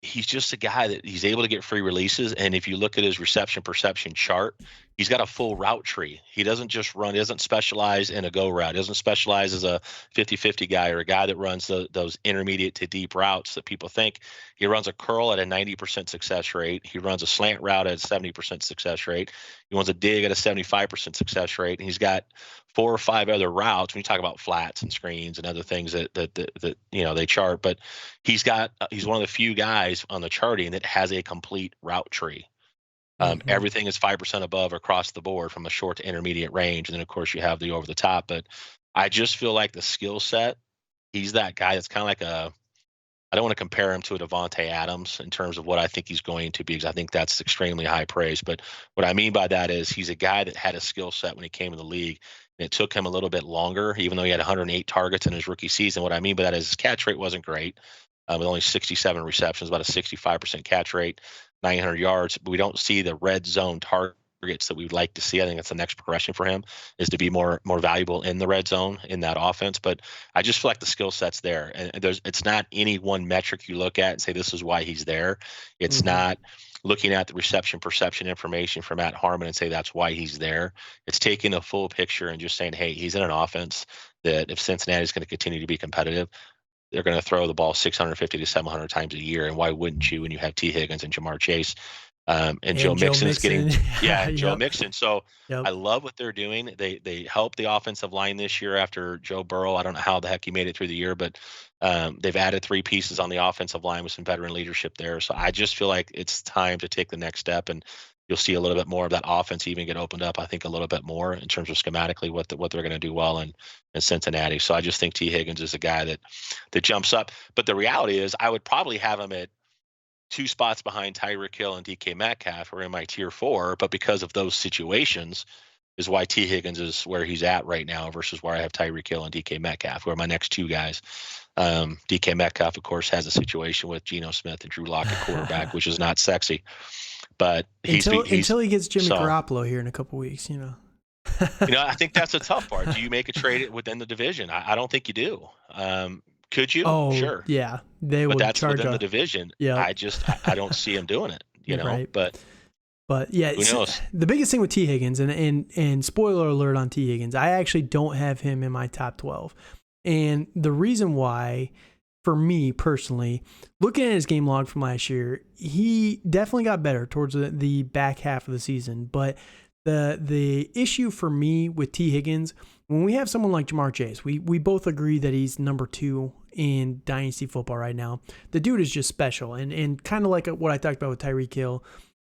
Speaker 2: he's just a guy that he's able to get free releases. And if you look at his reception perception chart, he's got a full route tree. He doesn't just run, he doesn't specialize in a go route. He doesn't specialize as a 50-50 guy or a guy that runs those intermediate to deep routes that people think. He runs a curl at a 90% success rate. He runs a slant route at a 70% success rate. He runs a dig at a 75% success rate. And he's got 4 or 5 other routes when you talk about flats and screens and other things that they chart. But he's one of the few guys on the charting that has a complete route tree. Everything is 5% above across the board from a short to intermediate range. And then, of course, you have the over the top. But I just feel like the skill set, he's that guy that's kind of like I don't want to compare him to a Devontae Adams in terms of what I think he's going to be, because I think that's extremely high praise. But what I mean by that is he's a guy that had a skill set when he came in the league. And it took him a little bit longer, even though he had 108 targets in his rookie season. What I mean by that is his catch rate wasn't great. With only 67 receptions, about a 65% catch rate, 900 yards. But we don't see the red zone targets that we'd like to see. I think that's the next progression for him, is to be more valuable in the red zone in that offense. But I just feel like the skill set's there, and it's not any one metric you look at and say this is why he's there. It's not looking at the reception perception information from Matt Harmon and say that's why he's there. It's taking the full picture and just saying, hey, he's in an offense that if Cincinnati is going to continue to be competitive, they're going to throw the ball 650 to 700 times a year. And why wouldn't you when you have T. Higgins and Jamar Chase? And Joe
Speaker 1: And Joe
Speaker 2: Mixon is getting,
Speaker 1: Mixon.
Speaker 2: yeah, and Joe
Speaker 1: Yep.
Speaker 2: Mixon. So
Speaker 1: Yep.
Speaker 2: I love what they're doing. They helped the offensive line this year after Joe Burrow. I don't know how the heck he made it through the year, but they've added 3 pieces on the offensive line with some veteran leadership there. So I just feel like it's time to take the next step, and you'll see a little bit more of that offense even get opened up. I think a little bit more in terms of schematically what they're going to do well in Cincinnati. So I just think T. Higgins is a guy that jumps up. But the reality is, I would probably have him at 2 spots behind Tyreek Hill and DK Metcalf, who are in my tier 4, but because of those situations is why T. Higgins is where he's at right now versus where I have Tyreek Hill and DK Metcalf, who are my next 2 guys. DK Metcalf, of course, has a situation with Geno Smith and Drew Lock at quarterback, which is not sexy. But
Speaker 1: until he gets Jimmy
Speaker 2: so,
Speaker 1: Garoppolo here in a couple weeks,
Speaker 2: I think that's the tough part. Do you make a trade within the division? I don't think you do. Could you?
Speaker 1: Oh,
Speaker 2: Sure.
Speaker 1: yeah. They
Speaker 2: But
Speaker 1: would
Speaker 2: that's
Speaker 1: charge
Speaker 2: within the division.
Speaker 1: Yeah.
Speaker 2: I don't see him doing it,
Speaker 1: Right.
Speaker 2: But
Speaker 1: yeah,
Speaker 2: who knows?
Speaker 1: The biggest thing with T. Higgins, and spoiler alert on T. Higgins, I actually don't have him in my top 12. And the reason why, for me personally, looking at his game log from last year, he definitely got better towards the back half of the season. But the issue for me with T. Higgins, when we have someone like Jamar Chase, we both agree that he's number 2 in Dynasty football right now. The dude is just special. And kind of like what I talked about with Tyreek Hill,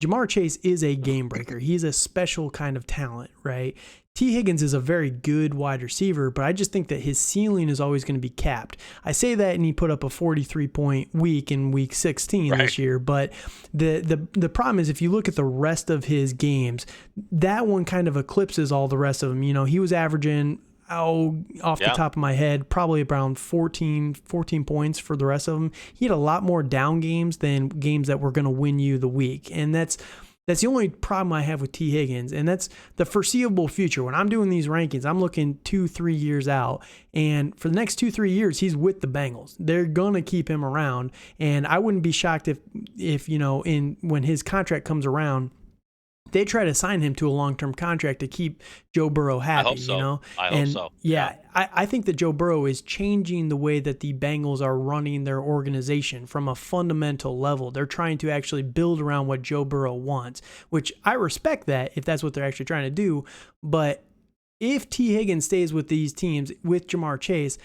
Speaker 1: Jamar Chase is a game breaker. He's a special kind of talent, right? T. Higgins is a very good wide receiver, but I just think that his ceiling is always going to be capped. I say that, and he put up a 43-point week in week 16 this year, but the problem is if you look at the rest of his games, that one kind of eclipses all the rest of them. He was averaging, off the top of my head, probably around 14 points for the rest of them. He had a lot more down games than games that were going to win you the week. And that's the only problem I have with T. Higgins. And that's the foreseeable future. When I'm doing these rankings, I'm looking 2-3 years out. And for the next 2-3 years, he's with the Bengals. They're going to keep him around. And I wouldn't be shocked if when his contract comes around, they try to sign him to a long-term contract to keep Joe Burrow happy,
Speaker 2: I hope so. I hope so.
Speaker 1: Yeah, I think that Joe Burrow is changing the way that the Bengals are running their organization from a fundamental level. They're trying to actually build around what Joe Burrow wants, which I respect that if that's what they're actually trying to do. But if T. Higgins stays with these teams with Jamar Chase,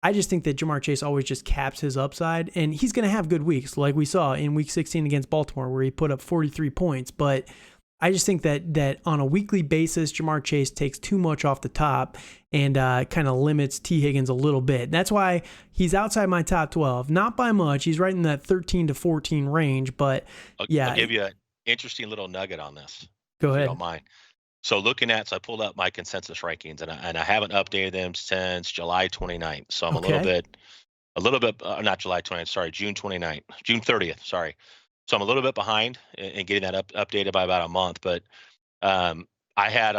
Speaker 1: I just think that Jamar Chase always just caps his upside, and he's going to have good weeks like we saw in week 16 against Baltimore where he put up 43 points, but I just think that on a weekly basis, Jamar Chase takes too much off the top and kind of limits T. Higgins a little bit. That's why he's outside my top 12. Not by much. He's right in that 13 to 14 range, but
Speaker 2: I'll give you an interesting little nugget on this.
Speaker 1: Go ahead.
Speaker 2: If you don't mind. So I pulled up my consensus rankings, and I haven't updated them since July 29th. So I'm a little bit, not July 29th, sorry, June 29th, June 30th, sorry. So I'm a little bit behind in getting that updated by about a month, but I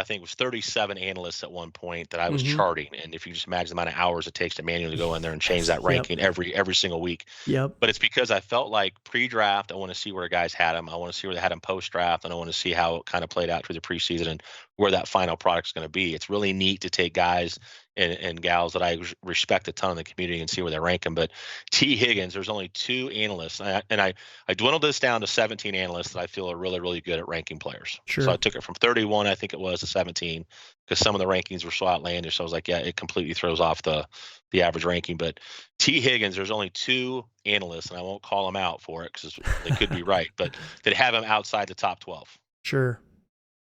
Speaker 2: think it was 37 analysts at one point that I was charting. And if you just imagine the amount of hours it takes to manually go in there and change that ranking every single week.
Speaker 1: Yep.
Speaker 2: But it's because I felt like pre-draft, I want to see where guys had them. I want to see where they had them post-draft, and I want to see how it kind of played out through the preseason and where that final product's going to be. It's really neat to take guys and gals that I respect a ton in the community and see where they rank them. But T. Higgins, there's only 2 analysts, and I dwindled this down to 17 analysts that I feel are really, really good at ranking players.
Speaker 1: Sure.
Speaker 2: So I took it from 31, I think it was, to 17, because some of the rankings were so outlandish. So I was like, yeah, it completely throws off the average ranking. But T. Higgins, there's only 2 analysts, and I won't call them out for it because they could be right, but that have him outside the top 12.
Speaker 1: Sure.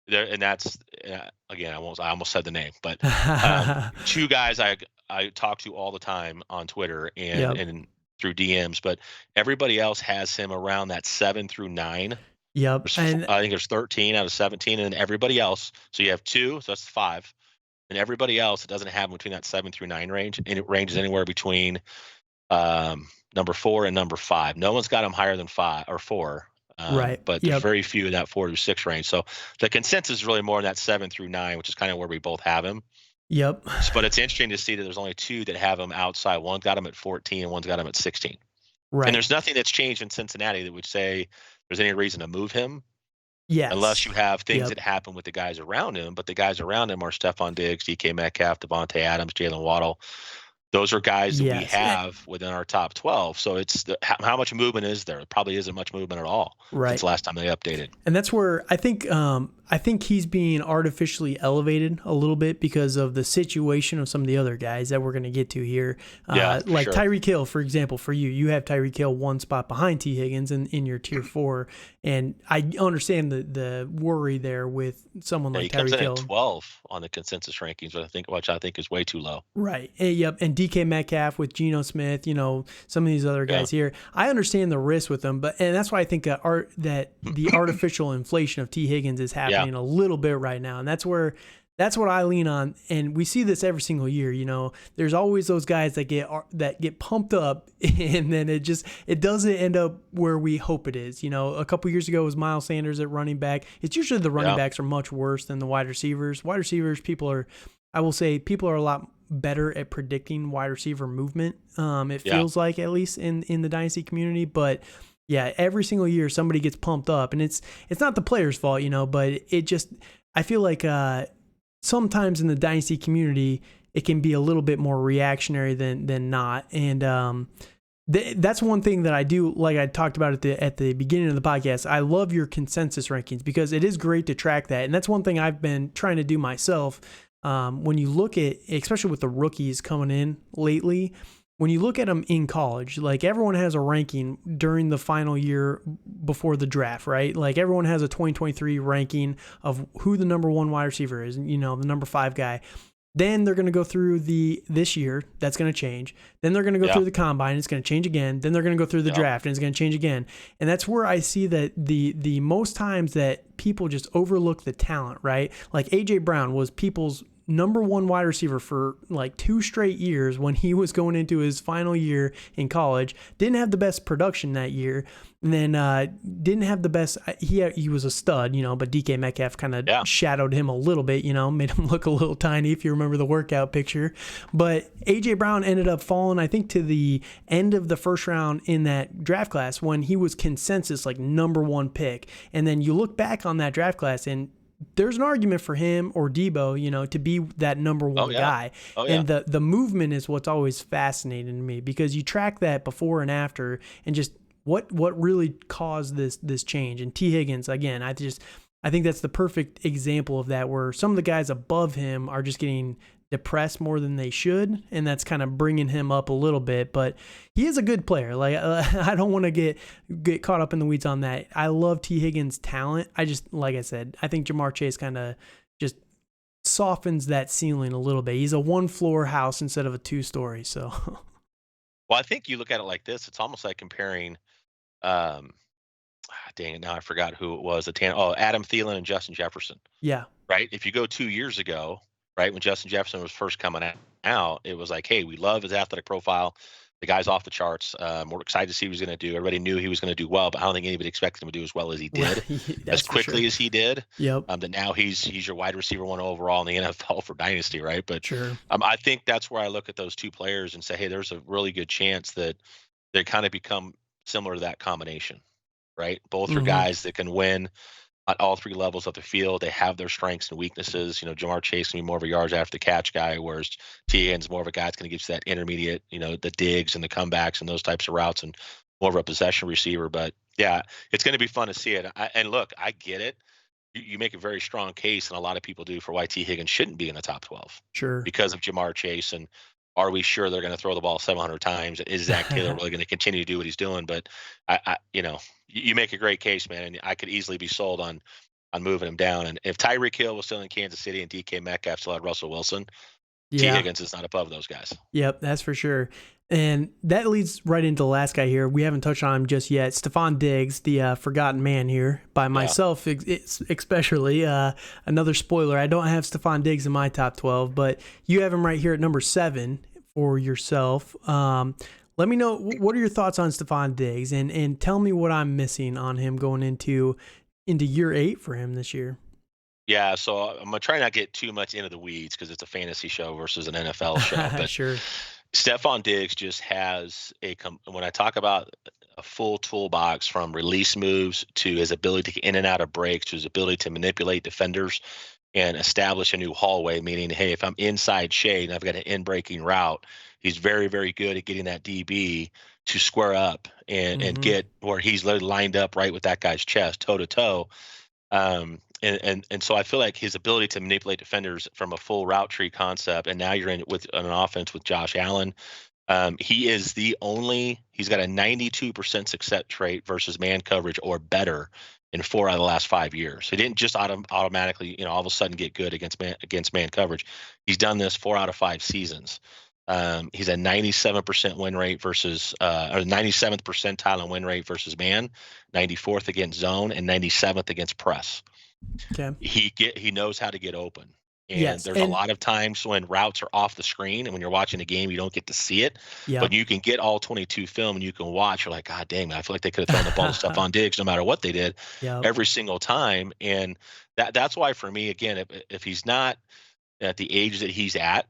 Speaker 2: There, and that's again, I almost said the name, but 2 guys I talk to all the time on Twitter and through DMs, but everybody else has him around that 7 through 9.
Speaker 1: Yep.
Speaker 2: And I think there's 13 out of 17, and then everybody else. So you have 2, so that's 5, and everybody else, it doesn't have between that 7 through 9 range, and it ranges anywhere between number 4 and number 5. No one's got him higher than 5 or 4.
Speaker 1: Right.
Speaker 2: But there's very few in that 4 to 6 range. So the consensus is really more in that 7 through 9, which is kind of where we both have him.
Speaker 1: Yep.
Speaker 2: But it's interesting to see that there's only 2 that have him outside. One's got him at 14 and one's got him at 16.
Speaker 1: Right.
Speaker 2: And there's nothing that's changed in Cincinnati that would say there's any reason to move him.
Speaker 1: Yes.
Speaker 2: Unless you have things that happen with the guys around him. But the guys around him are Stephon Diggs, DK Metcalf, Devontae Adams, Jalen Waddle. those are guys that we
Speaker 1: Yes.
Speaker 2: have within our top 12. So it's how much movement is there? There probably isn't much movement at all since
Speaker 1: Right.
Speaker 2: the last time they updated.
Speaker 1: And that's where I think he's being artificially elevated a little bit because of the situation of some of the other guys that we're going to get to here.
Speaker 2: Yeah, for
Speaker 1: Like
Speaker 2: sure.
Speaker 1: Tyreek Hill, for example, for you have Tyreek Hill one spot behind T. Higgins in your tier 4. And I understand the worry there with someone
Speaker 2: Yeah,
Speaker 1: like
Speaker 2: he comes
Speaker 1: Tyreek
Speaker 2: in at
Speaker 1: Hill.
Speaker 2: 12 on the consensus rankings, which I think is way too low.
Speaker 1: Right. Yep. And DK Metcalf with Geno Smith, some of these other guys here. I understand the risk with them, and that's why I think that the artificial inflation of T. Higgins is happening a little bit right now. And that's what I lean on. And we see this every single year. There's always those guys that get pumped up, and then it doesn't end up where we hope it is. A couple years ago it was Miles Sanders at running back. It's usually the running backs are much worse than the wide receivers. Wide receivers, people are a lot better at predicting wide receiver movement. It feels like, at least in the Dynasty community. But yeah, every single year somebody gets pumped up, and it's not the player's fault, but I feel like sometimes in the Dynasty community it can be a little bit more reactionary than not. And that's one thing that I do, like I talked about at the beginning of the podcast. I love your consensus rankings because it is great to track that, and that's one thing I've been trying to do myself. When you look at, especially with the rookies coming in lately, when you look at them in college, like everyone has a ranking during the final year before the draft, right? Like everyone has a 2023 ranking of who the number 1 wide receiver is, the number 5 guy. Then they're going to go through this year. That's going to change. Then they're going to go through the combine. It's going to change again. Then they're going to go through the draft, and it's going to change again. And that's where I see that the most times that people just overlook the talent, right? Like AJ Brown was people's number 1 wide receiver for like 2 straight years when he was going into his final year in college. Didn't have the best production that year. And then didn't have the best. He was a stud, but DK Metcalf kind of shadowed him a little bit, made him look a little tiny if you remember the workout picture. But AJ Brown ended up falling, I think, to the end of the first round in that draft class when he was consensus like number 1 pick. And then you look back on that draft class, and there's an argument for him or Debo, to be that number 1 guy. And the movement is what's always fascinating to me, because you track that before and after, and just what really caused this change. And T. Higgins, again, I think that's the perfect example of that, where some of the guys above him are just getting depressed more than they should, and that's kind of bringing him up a little bit. But he is a good player. Like I don't want to get caught up in the weeds on that. I love T. Higgins' talent. Like I said, I think Jamar Chase kind of just softens that ceiling a little bit. He's a 1-floor house instead of a 2-story. So,
Speaker 2: well, I think you look at it like this. It's almost like comparing. Dang it! Now I forgot who it was. Adam Thielen and Justin Jefferson.
Speaker 1: Yeah.
Speaker 2: Right. If you go 2 years ago, right when Justin Jefferson was first coming out, it was like, hey, we love his athletic profile. The guy's off the charts. We're excited to see what he's going to do. Everybody knew he was going to do well, but I don't think anybody expected him to do as well as he did, as quickly as he did.
Speaker 1: Yep.
Speaker 2: That now he's your wide receiver 1 overall in the NFL for Dynasty, right? But I think that's where I look at those 2 players and say, hey, there's a really good chance that they kind of become similar to that combination, right? Both are guys that can win at all 3 levels of the field. They have their strengths and weaknesses. Jamar Chase can be more of a yards after the catch guy, whereas T. Higgins is more of a guy that's going to give you that intermediate, the digs and the comebacks and those types of routes, and more of a possession receiver. But yeah, it's going to be fun to see it. And look, I get it. You make a very strong case, and a lot of people do, for why T. Higgins shouldn't be in the top 12.
Speaker 1: Sure.
Speaker 2: Because of Jamar Chase. And are we sure they're going to throw the ball 700 times? Is Zach Taylor really going to continue to do what he's doing? But you make a great case, man, and I could easily be sold on moving him down. And if Tyreek Hill was still in Kansas City and DK Metcalf still had Russell Wilson, T. Higgins is not above those guys.
Speaker 1: Yep, that's for sure. And that leads right into the last guy here. We haven't touched on him just yet. Stephon Diggs, the forgotten man here by myself, especially. Another spoiler, I don't have Stephon Diggs in my top 12, but you have him right here at number 7 for yourself. Let me know, what are your thoughts on Stephon Diggs, and tell me what I'm missing on him going into year 8 for him this year.
Speaker 2: Yeah, so I'm going to try not to get too much into the weeds because it's a fantasy show versus an NFL show. But
Speaker 1: sure.
Speaker 2: Stephon Diggs just has when I talk about a full toolbox, from release moves to his ability to get in and out of breaks to his ability to manipulate defenders, and establish a new hallway, meaning, hey, if I'm inside shade and I've got an in-breaking route, he's very, very good at getting that DB to square up and
Speaker 1: Mm-hmm.
Speaker 2: get where he's literally lined up right with that guy's chest, toe to toe. And so I feel like his ability to manipulate defenders from a full route tree concept, and now you're in with an offense with Josh Allen. He's got a 92% success rate versus man coverage or better in 4 out of the last 5 years. He didn't just automatically, all of a sudden get good against man coverage. He's done this 4 out of 5 seasons. He's a 97% win rate versus, or 97th percentile in win rate versus man, 94th against zone, and 97th against press.
Speaker 1: Okay.
Speaker 2: He knows how to get open. And
Speaker 1: Yes.
Speaker 2: there's a lot of times when routes are off the screen, and when you're watching a game, you don't get to see it.
Speaker 1: Yeah.
Speaker 2: But you can get all 22 film, and you can watch. You're like, God dang, man, I feel like they could have thrown the ball to Stephon Diggs no matter what they did,
Speaker 1: Yep.
Speaker 2: every single time. And that's why for me, again, if he's not at the age that he's at,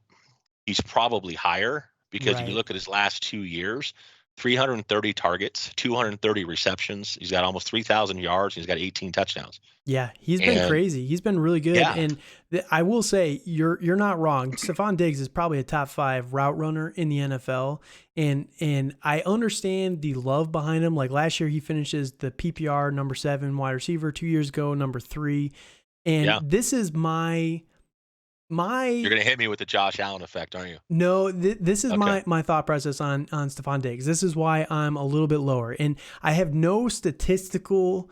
Speaker 2: he's probably higher, because if you
Speaker 1: Right.
Speaker 2: look at his last 2 years, 330 targets, 230 receptions. He's got almost 3,000 yards. And he's got 18 touchdowns.
Speaker 1: Yeah, he's been
Speaker 2: And
Speaker 1: crazy. He's been really good,
Speaker 2: yeah,
Speaker 1: and I will say you're not wrong. Stephon Diggs is probably a top 5 route runner in the NFL, and I understand the love behind him. Like last year, he finishes the PPR number 7 wide receiver. 2 years ago, number 3, and
Speaker 2: yeah.
Speaker 1: this is my
Speaker 2: You're going to hit me with the Josh Allen effect, aren't you?
Speaker 1: No, this is
Speaker 2: Okay.
Speaker 1: my thought process on Stephon Diggs. This is why I'm a little bit lower, and I have no statistical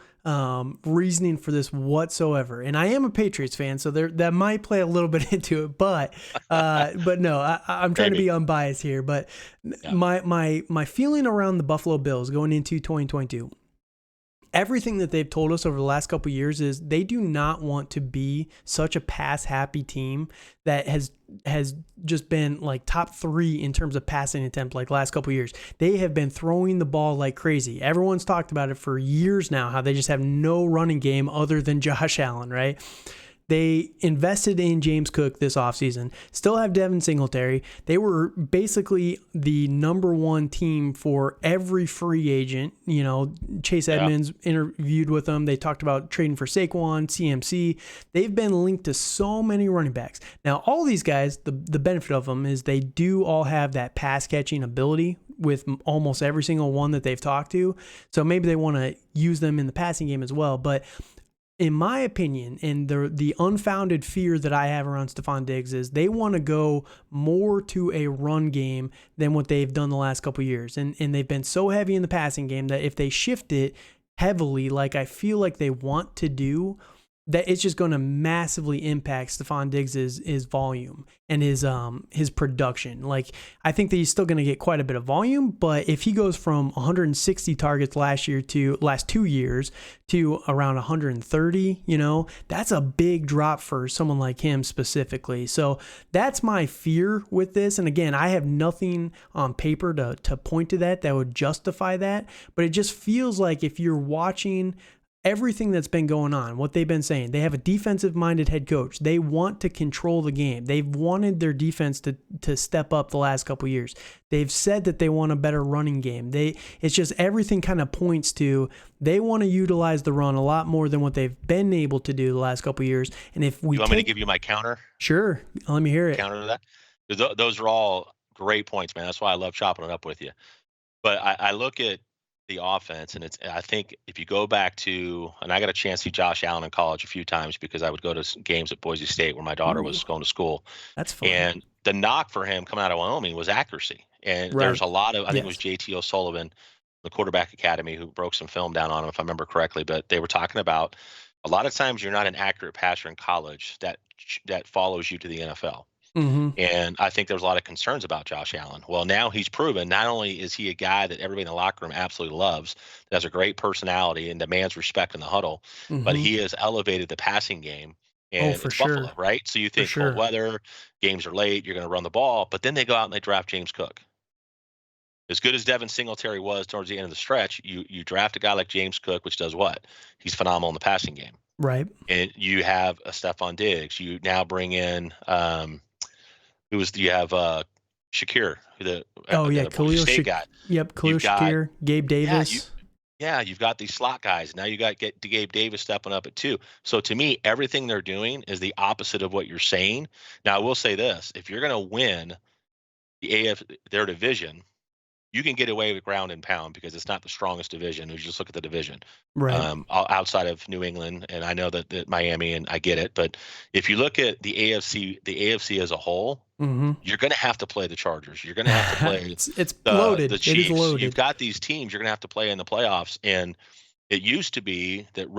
Speaker 1: reasoning for this whatsoever. And I am a Patriots fan, so that might play a little bit into it. But no, I'm trying to be unbiased here. But
Speaker 2: Yeah.
Speaker 1: my feeling around the Buffalo Bills going into 2022. Everything that they've told us over the last couple of years is they do not want to be such a pass happy team that has just been like top 3 in terms of passing attempt like last couple of years. They have been throwing the ball like crazy. Everyone's talked about it for years now, how they just have no running game other than Josh Allen, right? They invested in James Cook this offseason, still have Devin Singletary. They were basically the number 1 team for every free agent. Chase Edmonds interviewed with them. They talked about trading for Saquon, CMC. They've been linked to so many running backs. Now, all these guys, the benefit of them is they do all have that pass catching ability with almost every single one that they've talked to. So maybe they want to use them in the passing game as well. But in my opinion, and the unfounded fear that I have around Stephon Diggs is they want to go more to a run game than what they've done the last couple of years. And they've been so heavy in the passing game that if they shift it heavily, like I feel like they want to do, that it's just going to massively impact Stephon Diggs' volume and his production. Like, I think that he's still going to get quite a bit of volume, but if he goes from 160 targets last 2 years to around 130, that's a big drop for someone like him specifically. So that's my fear with this. And again, I have nothing on paper to point to that would justify that, but it just feels like if you're watching everything that's been going on, what they've been saying, they have a defensive-minded head coach. They want to control the game. They've wanted their defense to step up the last couple of years. They've said that they want a better running game. It's just everything kind of points to they want to utilize the run a lot more than what they've been able to do the last couple of years. And if we
Speaker 2: You want me to give you my counter?
Speaker 1: Sure, let me hear it.
Speaker 2: Counter to that? 'Cause those are all great points, man. That's why I love chopping it up with you. But I look at the offense, and I think if you go back to, and I got a chance to see Josh Allen in college a few times because I would go to games at Boise State where my daughter was going to school.
Speaker 1: That's fun.
Speaker 2: And the knock for him coming out of Wyoming was accuracy. And there's a lot of, I think it was JT O'Sullivan, the quarterback academy, who broke some film down on him, if I remember correctly. But they were talking about a lot of times you're not an accurate passer in college that follows you to the NFL.
Speaker 1: Mm-hmm.
Speaker 2: And I think there's a lot of concerns about Josh Allen. Well, now he's proven not only is he a guy that everybody in the locker room absolutely loves, that has a great personality and demands respect in the huddle, but he has elevated the passing game. And
Speaker 1: for
Speaker 2: it's
Speaker 1: sure.
Speaker 2: Buffalo, right? So you think cold weather, games are late, you're going to run the ball, but then they go out and they draft James Cook. As good as Devin Singletary was towards the end of the stretch, you draft a guy like James Cook, which does what? He's phenomenal in the passing game.
Speaker 1: Right.
Speaker 2: And you have a Stephon Diggs. You now bring in you have Shakir,
Speaker 1: Khalil
Speaker 2: State guy.
Speaker 1: Yep, Khalil Shakir, Gabe Davis.
Speaker 2: Yeah, you've got these slot guys. Now you got Gabe Davis stepping up at 2. So to me, everything they're doing is the opposite of what you're saying. Now I will say this: if you're going to win their division, you can get away with ground and pound because it's not the strongest division. You just look at the division,
Speaker 1: Right.
Speaker 2: outside of New England, and I know that Miami, and I get it. But if you look at the AFC as a whole,
Speaker 1: Mm-hmm.
Speaker 2: you're going to have to play the Chargers. You're going to have to play
Speaker 1: It's
Speaker 2: the
Speaker 1: loaded. It is
Speaker 2: Chiefs. You've
Speaker 1: loaded.
Speaker 2: got these teams you're going to have to play in the playoffs, and it used to be that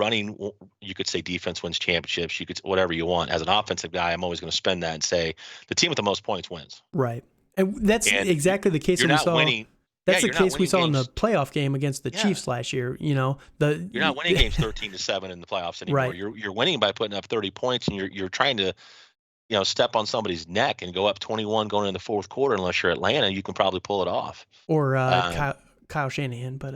Speaker 2: you could say defense wins championships. You could whatever you want. As an offensive guy, I'm always going to spend that and say the team with the most points wins.
Speaker 1: Right. And that's
Speaker 2: And
Speaker 1: exactly the case
Speaker 2: you're
Speaker 1: that we
Speaker 2: not
Speaker 1: saw.
Speaker 2: winning. Yeah,
Speaker 1: That's the
Speaker 2: you're not
Speaker 1: case we
Speaker 2: winning
Speaker 1: saw in the
Speaker 2: games.
Speaker 1: playoff game against the
Speaker 2: Yeah,
Speaker 1: Chiefs last year.
Speaker 2: you're not winning games 13-7 in the playoffs anymore.
Speaker 1: Right.
Speaker 2: You're winning by putting up 30 points, and you're trying to step on somebody's neck and go up 21 going in the fourth quarter. Unless you're Atlanta, you can probably pull it off.
Speaker 1: Or
Speaker 2: Um,
Speaker 1: Kyle Shanahan, but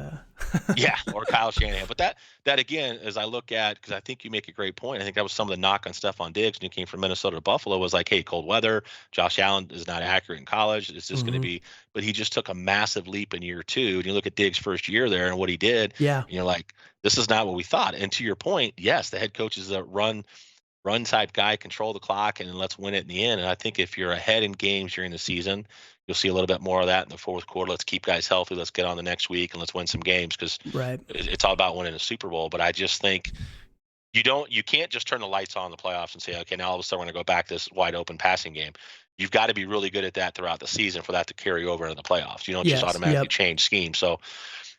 Speaker 2: Yeah, or Kyle Shanahan. But that again, as I look at, because I think you make a great point. I think that was some of the knock on Stephon Diggs when he came from Minnesota to Buffalo was like, hey, cold weather. Josh Allen is not accurate in college. It's just going to
Speaker 1: mhm.
Speaker 2: be, but he just took a massive leap in year 2. And you look at Diggs' first year there and what he did,
Speaker 1: Yeah.
Speaker 2: and you're like, this is not what we thought. And to your point, yes, the head coach is a run type guy, control the clock, and then let's win it in the end. And I think if you're ahead in games during the season, you'll see a little bit more of that in the fourth quarter. Let's keep guys healthy. Let's get on the next week and let's win some games because
Speaker 1: Right.
Speaker 2: it's all about winning a Super Bowl. But I just think you can't just turn the lights on in the playoffs and say, okay, now all of a sudden we're going to go back to this wide open passing game. You've got to be really good at that throughout the season for that to carry over into the playoffs. You don't just
Speaker 1: Yes.
Speaker 2: automatically
Speaker 1: Yep.
Speaker 2: change schemes. So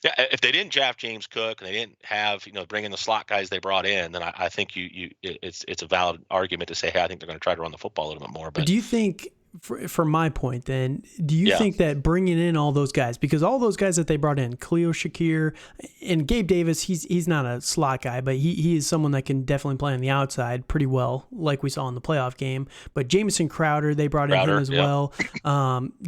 Speaker 2: yeah, if they didn't draft James Cook and they didn't have bring in the slot guys they brought in, then I think it's a valid argument to say, hey, I think they're going to try to run the football a little bit more.
Speaker 1: But
Speaker 2: But
Speaker 1: do you think, from my point, then, do you
Speaker 2: yeah,
Speaker 1: think that bringing in all those guys, because all those guys that they brought in, Khalil Shakir and Gabe Davis, he's not a slot guy, but he is someone that can definitely play on the outside pretty well, like we saw in the playoff game. But Jamison Crowder, they brought in him as
Speaker 2: yeah,
Speaker 1: well.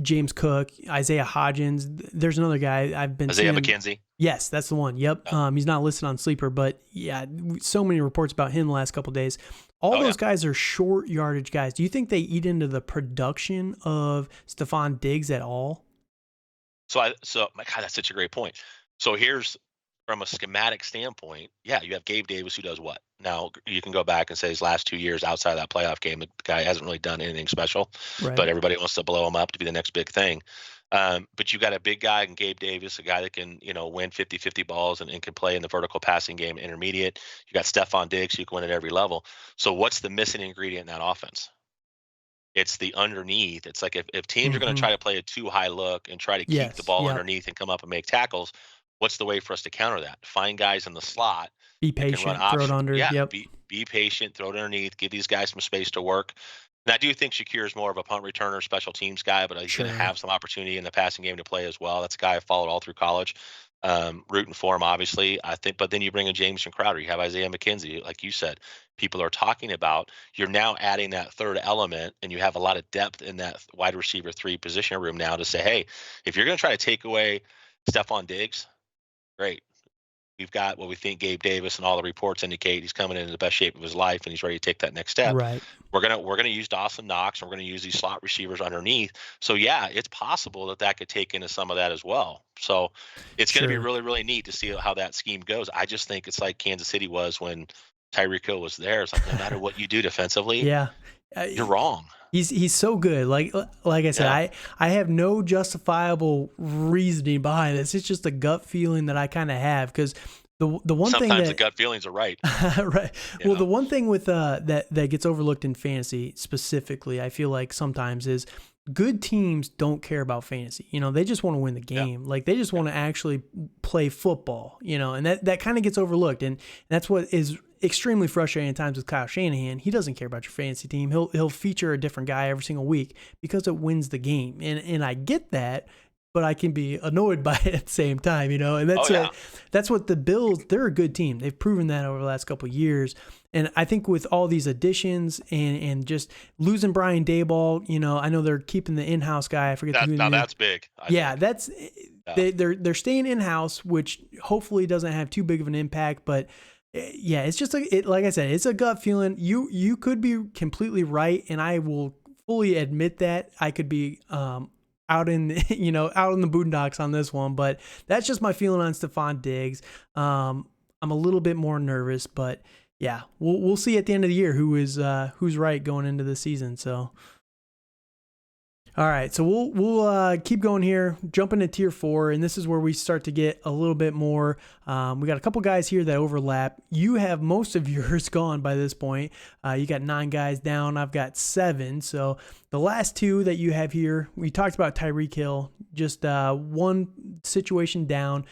Speaker 1: James Cook, Isaiah Hodgins. There's another guy I've been
Speaker 2: Isaiah
Speaker 1: seeing.
Speaker 2: McKenzie.
Speaker 1: Yes, that's the one. Yep.
Speaker 2: Yeah.
Speaker 1: He's not listed on Sleeper, but yeah, so many reports about him the last couple of days. All
Speaker 2: Oh
Speaker 1: those
Speaker 2: yeah.
Speaker 1: guys are short yardage guys. Do you think they eat into the production of Stephon Diggs at all?
Speaker 2: So my God, that's such a great point. So here's from a schematic standpoint, yeah, you have Gabe Davis who does what? Now you can go back and say his last 2 years outside of that playoff game, the guy hasn't really done anything special,
Speaker 1: Right.
Speaker 2: but everybody wants to blow him up to be the next big thing. But you got a big guy in Gabe Davis, a guy that can, win 50-50 balls and can play in the vertical passing game, intermediate. You got Stephon Diggs, who can win at every level. So what's the missing ingredient in that offense? It's the underneath. It's like if teams are going to
Speaker 1: Mm-hmm.
Speaker 2: try to play a too high look and try to keep the
Speaker 1: Yes.
Speaker 2: ball
Speaker 1: Yep.
Speaker 2: underneath and come up and make tackles, what's the way for us to counter that? Find guys in the slot
Speaker 1: Be
Speaker 2: that can run
Speaker 1: patient. Throw it
Speaker 2: option.
Speaker 1: under.
Speaker 2: Yeah,
Speaker 1: Yep.
Speaker 2: be patient, throw it underneath, give these guys some space to work. And I do think Shakir is more of a punt returner, special teams guy, but he's going to
Speaker 1: Sure.
Speaker 2: have some opportunity in the passing game to play as well. That's a guy I followed all through college. Rooting for him, obviously. I think, but then you bring in Jameson Crowder, you have Isaiah McKenzie, like you said, people are talking about. You're now adding that third element, and you have a lot of depth in that wide receiver 3 position room now to say, hey, if you're going to try to take away Stephon Diggs, great. We've got what we think Gabe Davis and all the reports indicate he's coming into the best shape of his life and he's ready to take that next step.
Speaker 1: Right.
Speaker 2: We're gonna use Dawson Knox and we're gonna use these slot receivers underneath. So yeah, it's possible that could take into some of that as well. So it's gonna be
Speaker 1: Sure.
Speaker 2: really, really neat to see how that scheme goes. I just think it's like Kansas City was when Tyreek Hill was there. It's like no matter what you do defensively,
Speaker 1: Yeah.
Speaker 2: you're wrong.
Speaker 1: He's so good. Like I said,
Speaker 2: Yeah.
Speaker 1: I have no justifiable reasoning behind this. It's just a gut feeling that I kind of have because the one thing
Speaker 2: Sometimes
Speaker 1: that
Speaker 2: the gut feelings are right.
Speaker 1: right.
Speaker 2: You
Speaker 1: Well,
Speaker 2: know?
Speaker 1: the one thing with that gets overlooked in fantasy specifically, I feel like sometimes is good teams don't care about fantasy. They just want to win the
Speaker 2: Yeah.
Speaker 1: game. Like they just want to actually play football, and that kind of gets overlooked. And that's what is extremely frustrating at times with Kyle Shanahan. He doesn't care about your fantasy team. He'll feature a different guy every single week because it wins the game. And I get that, but I can be annoyed by it at the same time, and that's what the Bills, they're a good team. They've proven that over the last couple of years. And I think with all these additions and just losing Brian Daboll, I know they're keeping the in-house guy. I forget who.
Speaker 2: Now that's big. I
Speaker 1: Yeah,
Speaker 2: think.
Speaker 1: that's they're staying in-house, which hopefully doesn't have too big of an impact, but yeah, it's just like I said, it's a gut feeling. You could be completely right, and I will fully admit that I could be out in out in the boondocks on this one, but that's just my feeling on Stephon Diggs. I'm a little bit more nervous, but yeah, we'll see at the end of the year who's right going into the season. So. All right, so we'll keep going here, jump into tier 4, and this is where we start to get a little bit more. We got a couple guys here that overlap. You have most of yours gone by this point. You got 9 guys down. I've got 7. So the last 2 that you have here, we talked about Tyreek Hill, just one situation down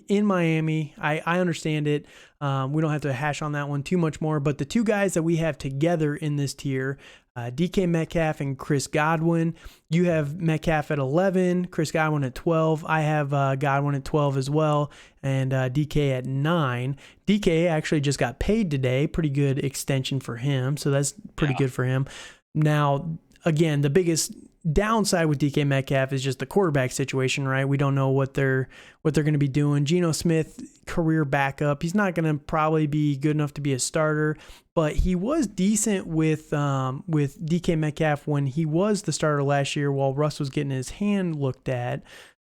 Speaker 1: in Miami. I understand it. We don't have to hash on that one too much more, but the 2 guys that we have together in this tier, DK Metcalf and Chris Godwin. You have Metcalf at 11, Chris Godwin at 12. I have Godwin at 12 as well, and DK at 9. DK actually just got paid today. Pretty good extension for him, so that's pretty good for him. Now, again, the biggest downside with DK Metcalf is just the quarterback situation, right? We don't know what they're going to be doing. Geno Smith, career backup. He's not going to probably be good enough to be a starter, but he was decent with DK Metcalf when he was the starter last year while Russ was getting his hand looked at.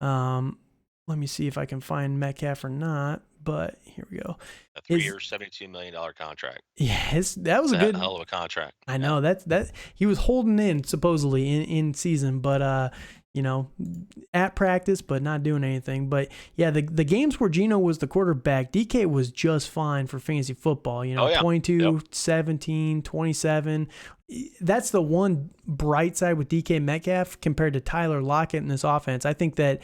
Speaker 1: Let me see if I can find Metcalf or not, but here we go.
Speaker 2: A 3-year, $72 million contract.
Speaker 1: Yes, that was a good
Speaker 2: hell of a contract.
Speaker 1: I know that he was holding in supposedly in season, but at practice, but not doing anything. But yeah, the games where Geno was the quarterback, DK was just fine for fantasy football. 22, 17, 27. That's the one bright side with DK Metcalf compared to Tyler Lockett in this offense. I think that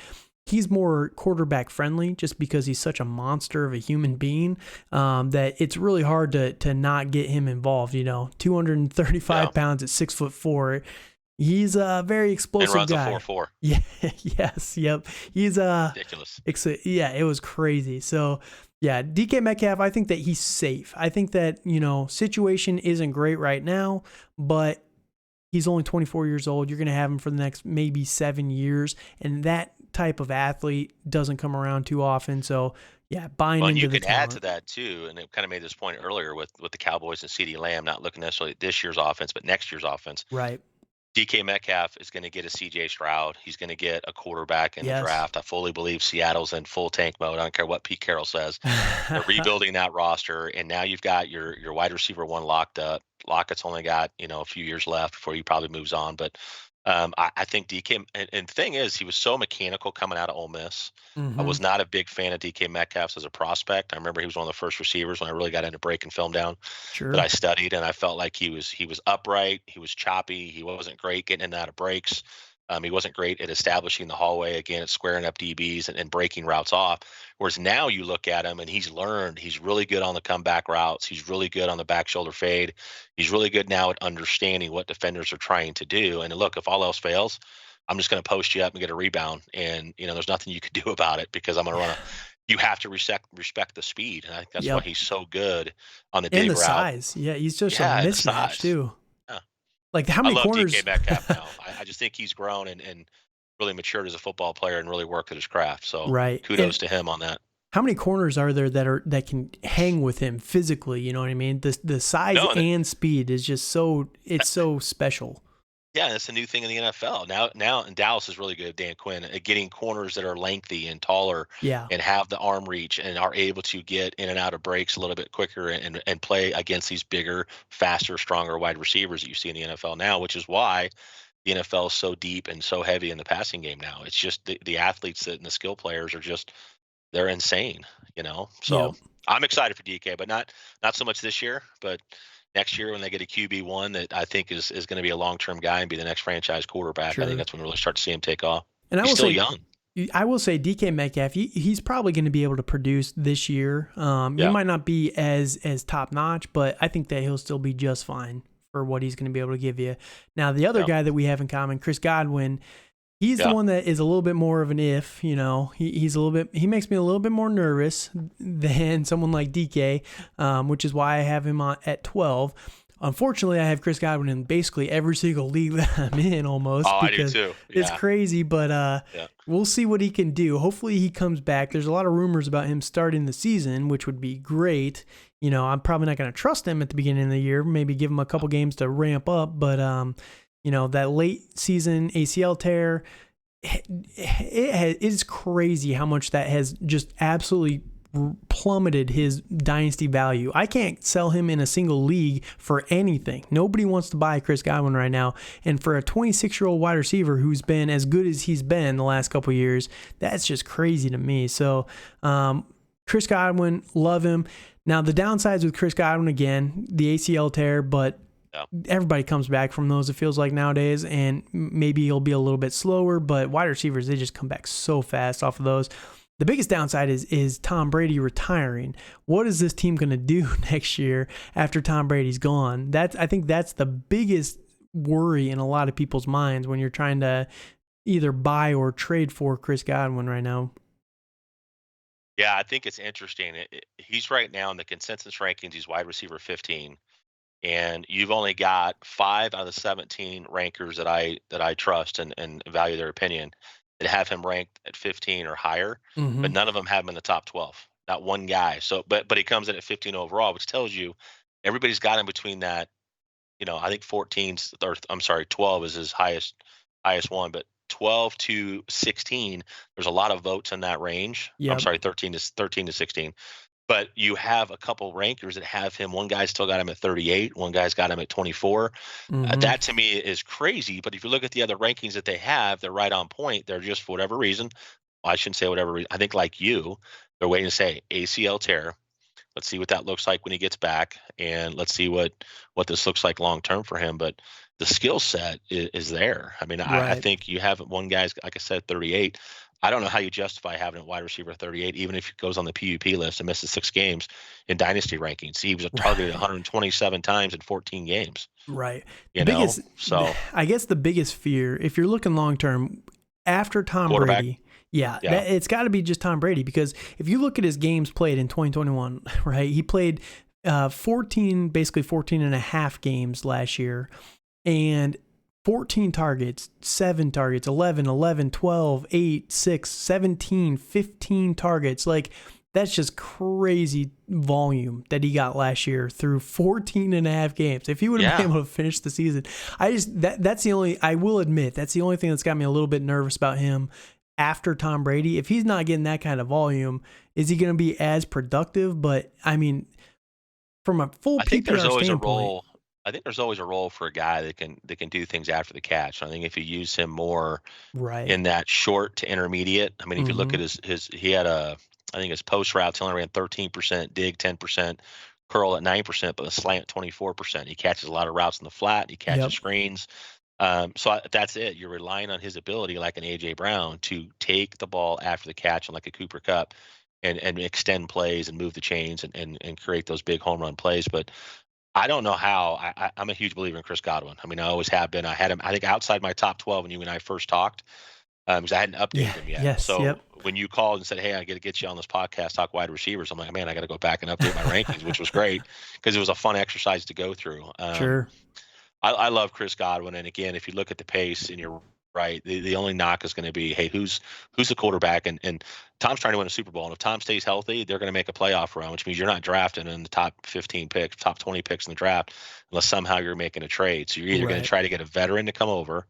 Speaker 1: he's more quarterback friendly just because he's such a monster of a human being that it's really hard to not get him involved. 235 pounds at 6'4". He's a very explosive
Speaker 2: and runs
Speaker 1: guy.
Speaker 2: A 4.4.
Speaker 1: Yeah. Yes. Yep. He's
Speaker 2: ridiculous.
Speaker 1: Yeah. It was crazy. So yeah, DK Metcalf, I think that he's safe. I think that, situation isn't great right now, but he's only 24 years old. You're going to have him for the next maybe 7 years. And that type of athlete doesn't come around too often. So yeah, buying into
Speaker 2: you
Speaker 1: the
Speaker 2: can
Speaker 1: talent.
Speaker 2: add to that too, and it kind of made this point earlier with the Cowboys and CeeDee Lamb not looking necessarily at this year's offense, but next year's offense.
Speaker 1: Right.
Speaker 2: DK Metcalf is going to get a CJ Stroud. He's going to get a quarterback in the draft. I fully believe Seattle's in full tank mode. I don't care what Pete Carroll says. They're rebuilding that roster, and now you've got your wide receiver 1 locked up. Lockett's only got a few years left before he probably moves on, but I think DK, and the thing is, he was so mechanical coming out of Ole Miss.
Speaker 1: Mm-hmm.
Speaker 2: I was not a big fan of DK Metcalf as a prospect. I remember he was one of the first receivers when I really got into breaking film down that I studied, and I felt like he was upright, he was choppy, he wasn't great getting in and out of breaks. He wasn't great at establishing the hallway, again, at squaring up DBs and breaking routes off. Whereas now you look at him and he's learned. He's really good on the comeback routes. He's really good on the back shoulder fade. He's really good now at understanding what defenders are trying to do. And look, if all else fails, I'm just going to post you up and get a rebound. And, there's nothing you can do about it because I'm going to run you have to respect the speed. And I think that's why he's so good on the dig route.
Speaker 1: And the size. Yeah, he's just a mismatch too. Like how many corners?
Speaker 2: I love DK Metcalf now. I just think he's grown and really matured as a football player and really worked at his craft. So kudos to him on that.
Speaker 1: How many corners are there that can hang with him physically? You know what I mean? The size and speed is just so special.
Speaker 2: Yeah, that's a new thing in the NFL. Now, and Dallas is really good at Dan Quinn at getting corners that are lengthy and taller and have the arm reach and are able to get in and out of breaks a little bit quicker and play against these bigger, faster, stronger wide receivers that you see in the NFL now, which is why the NFL is so deep and so heavy in the passing game now. It's just the athletes and the skill players are just they're insane, So I'm excited for DK, but not so much this year, but next year when they get a QB1 that I think is going to be a long-term guy and be the next franchise quarterback. I think that's when we really start to see him take off.
Speaker 1: And
Speaker 2: he's still young.
Speaker 1: I will say DK Metcalf, he's probably going to be able to produce this year. He might not be as top-notch, but I think that he'll still be just fine for what he's going to be able to give you. Now, the other guy that we have in common, Chris Godwin, he's the one that is a little bit more of an if, he makes me a little bit more nervous than someone like DK, which is why I have him at 12. Unfortunately, I have Chris Godwin in basically every single league that I'm in almost.
Speaker 2: Oh, because I do too. Yeah.
Speaker 1: It's crazy, but we'll see what he can do. Hopefully he comes back. There's a lot of rumors about him starting the season, which would be great. I'm probably not going to trust him at the beginning of the year, maybe give him a couple games to ramp up, but that late season ACL tear, it's crazy how much that has just absolutely plummeted his dynasty value. I can't sell him in a single league for anything. Nobody wants to buy Chris Godwin right now. And for a 26-year-old wide receiver who's been as good as he's been the last couple of years, that's just crazy to me. So Chris Godwin, love him. Now the downsides with Chris Godwin, again, the ACL tear, but everybody comes back from those, it feels like nowadays, and maybe he'll be a little bit slower, but wide receivers, they just come back so fast off of those. The biggest downside is Tom Brady retiring. What is this team going to do next year after Tom Brady's gone? I think that's the biggest worry in a lot of people's minds when you're trying to either buy or trade for Chris Godwin right now.
Speaker 2: Yeah, I think it's interesting. He's right now in the consensus rankings, he's wide receiver 15. And you've only got 5 out of the 17 rankers that I trust and value their opinion that have him ranked at 15 or higher, but none of them have him in the top 12. Not one guy. So, but he comes in at 15 overall, which tells you everybody's got him between that. I think 14's, or I'm sorry, 12 is his highest one, but 12 to 16, there's a lot of votes in that range.
Speaker 1: Yep.
Speaker 2: I'm sorry, 13 to 16. But you have a couple rankers that have him. One guy's still got him at 38. One guy's got him at 24. That to me is crazy. But if you look at the other rankings that they have, they're right on point. They're just, for whatever reason, I shouldn't say whatever reason. I think like you, they're waiting to say ACL tear. Let's see what that looks like when he gets back, and let's see what this looks like long term for him. But the skill set is there. I mean, right. I think you have one guy's, like I said, 38. I don't know how you justify having a wide receiver 38, even if he goes on the PUP list and misses 6 games in dynasty rankings. He was targeted 127 times in 14 games.
Speaker 1: Right.
Speaker 2: I
Speaker 1: guess the biggest fear, if you're looking long term, after Tom Brady, it's got to be just Tom Brady, because if you look at his games played in 2021, right, he played 14 and a half games last year, and 14 targets, 7 targets, 11, 12, 8, 6, 17, 15 targets. Like, that's just crazy volume that he got last year through 14 and a half games. If he would have been able to finish the season, I will admit, that's the only thing that's got me a little bit nervous about him after Tom Brady. If he's not getting that kind of volume, is he going to be as productive? But I mean, from a full PPR standpoint,
Speaker 2: I think there's always a role for a guy that can do things after the catch. I think if you use him more in that short to intermediate, I mean, if you look at he had I think his post routes, he only ran 13%, dig 10%, curl at 9%, but a slant 24%. He catches a lot of routes in the flat. He catches screens. So that's it. You're relying on his ability, like an A.J. Brown, to take the ball after the catch, and like a Cooper Kupp, and extend plays and move the chains and create those big home run plays. But I don't know how. I'm a huge believer in Chris Godwin. I mean, I always have been. I had him, I think, outside my top 12 when you and I first talked, because I hadn't updated him yet. When you called and said, "Hey, I got to get you on this podcast, talk wide receivers," I'm like, man, I got to go back and update my rankings, which was great because it was a fun exercise to go through.
Speaker 1: Sure.
Speaker 2: I love Chris Godwin, and again, if you look at the pace, and you're right, the only knock is going to be, hey, who's the quarterback? And Tom's trying to win a Super Bowl, and if Tom stays healthy, they're going to make a playoff run, which means you're not drafting in the top 15 picks, top 20 picks in the draft, unless somehow you're making a trade. So you're either going to try to get a veteran to come over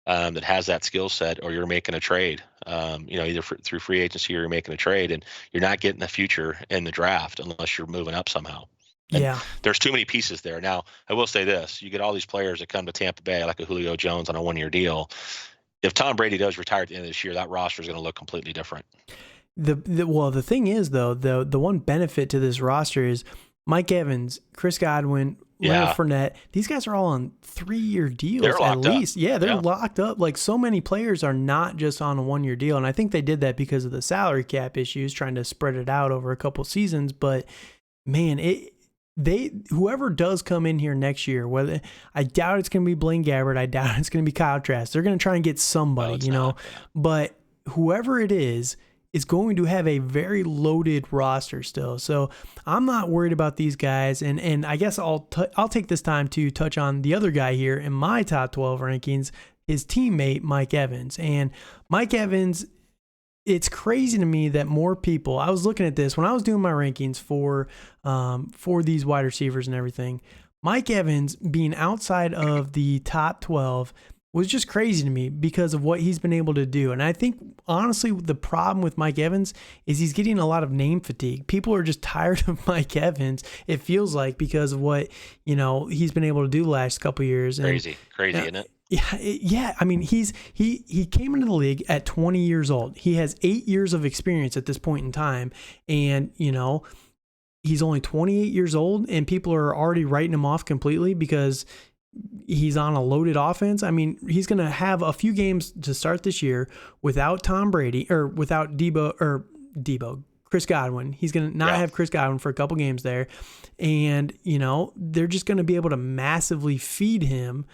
Speaker 2: that has that skill set, or you're making a trade. Either through free agency or you're making a trade, and you're not getting the future in the draft unless you're moving up somehow. And there's too many pieces there. Now, I will say this. You get all these players that come to Tampa Bay, like a Julio Jones on a 1-year deal. If Tom Brady does retire at the end of this year, that roster is going to look completely different.
Speaker 1: The thing is, though, the one benefit to this roster is Mike Evans, Chris Godwin, Leonard Fournette. These guys are all on 3-year deals at least. They're locked up. Like, so many players are not just on a 1-year deal. And I think they did that because of the salary cap issues, trying to spread it out over a couple seasons. But, man, whoever does come in here next year, whether I doubt it's going to be Blaine Gabbert, I doubt it's going to be Kyle Trask. They're going to try and get somebody, but whoever it is going to have a very loaded roster still. So I'm not worried about these guys. And I guess I'll take this time to touch on the other guy here in my top 12 rankings, his teammate, Mike Evans. And Mike Evans, it's crazy to me that more people, I was looking at this when I was doing my rankings for these wide receivers and everything. Mike Evans being outside of the top 12 was just crazy to me because of what he's been able to do. And I think, honestly, the problem with Mike Evans is he's getting a lot of name fatigue. People are just tired of Mike Evans, it feels like, because of what, he's been able to do the last couple of years.
Speaker 2: Crazy, isn't it?
Speaker 1: Yeah. I mean, he came into the league at 20 years old. He has 8 years of experience at this point in time. And, he's only 28 years old, and people are already writing him off completely because he's on a loaded offense. I mean, he's going to have a few games to start this year without Tom Brady or without Chris Godwin. He's going to not have Chris Godwin for a couple games there. And, they're just going to be able to massively feed him.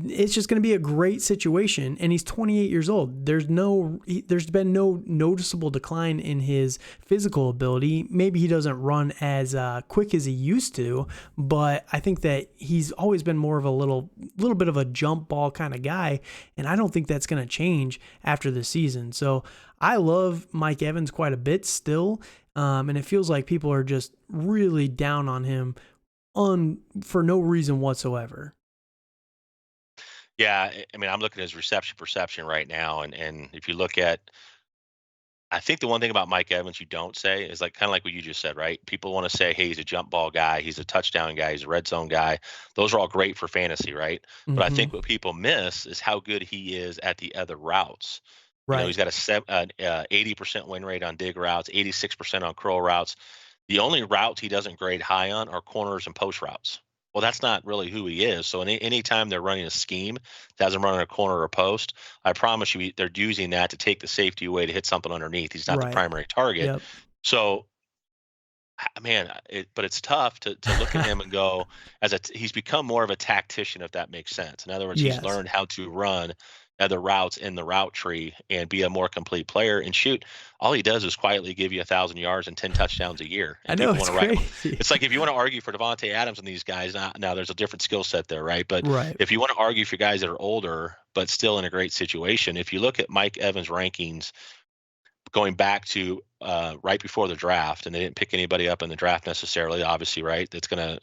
Speaker 1: It's just going to be a great situation. And he's 28 years old. There's been no noticeable decline in his physical ability. Maybe he doesn't run as quick as he used to, but I think that he's always been more of a little bit of a jump ball kind of guy. And I don't think that's going to change after the season. So I love Mike Evans quite a bit still. And it feels like people are just really down on him for no reason whatsoever.
Speaker 2: Yeah, I mean, I'm looking at his reception perception right now, and if you look at, I think the one thing about Mike Evans you don't say is kind of like what you just said, right? People want to say, hey, he's a jump ball guy, he's a touchdown guy, he's a red zone guy. Those are all great for fantasy, right?
Speaker 1: Mm-hmm.
Speaker 2: But I think what people miss is how good he is at the other routes.
Speaker 1: Right.
Speaker 2: He's got an 80% win rate on dig routes, 86% on curl routes. The only routes he doesn't grade high on are corners and post routes. Well, that's not really who he is. So any time they're running a scheme that has him running a corner or a post, I promise you they're using that to take the safety away to hit something underneath. He's not the primary target.
Speaker 1: Yep.
Speaker 2: So, man, but it's tough to look at him and go, he's become more of a tactician, if that makes sense. In other words, he's learned how to run other routes in the route tree and be a more complete player. And shoot, all he does is quietly give you 1,000 yards and 10 touchdowns a year. And
Speaker 1: I know, it's crazy.
Speaker 2: It's like if you want to argue for Devontae Adams and these guys, now there's a different skill set there, right? But if you want to argue for guys that are older but still in a great situation, if you look at Mike Evans' rankings going back to right before the draft, and they didn't pick anybody up in the draft necessarily, obviously, right? That's going to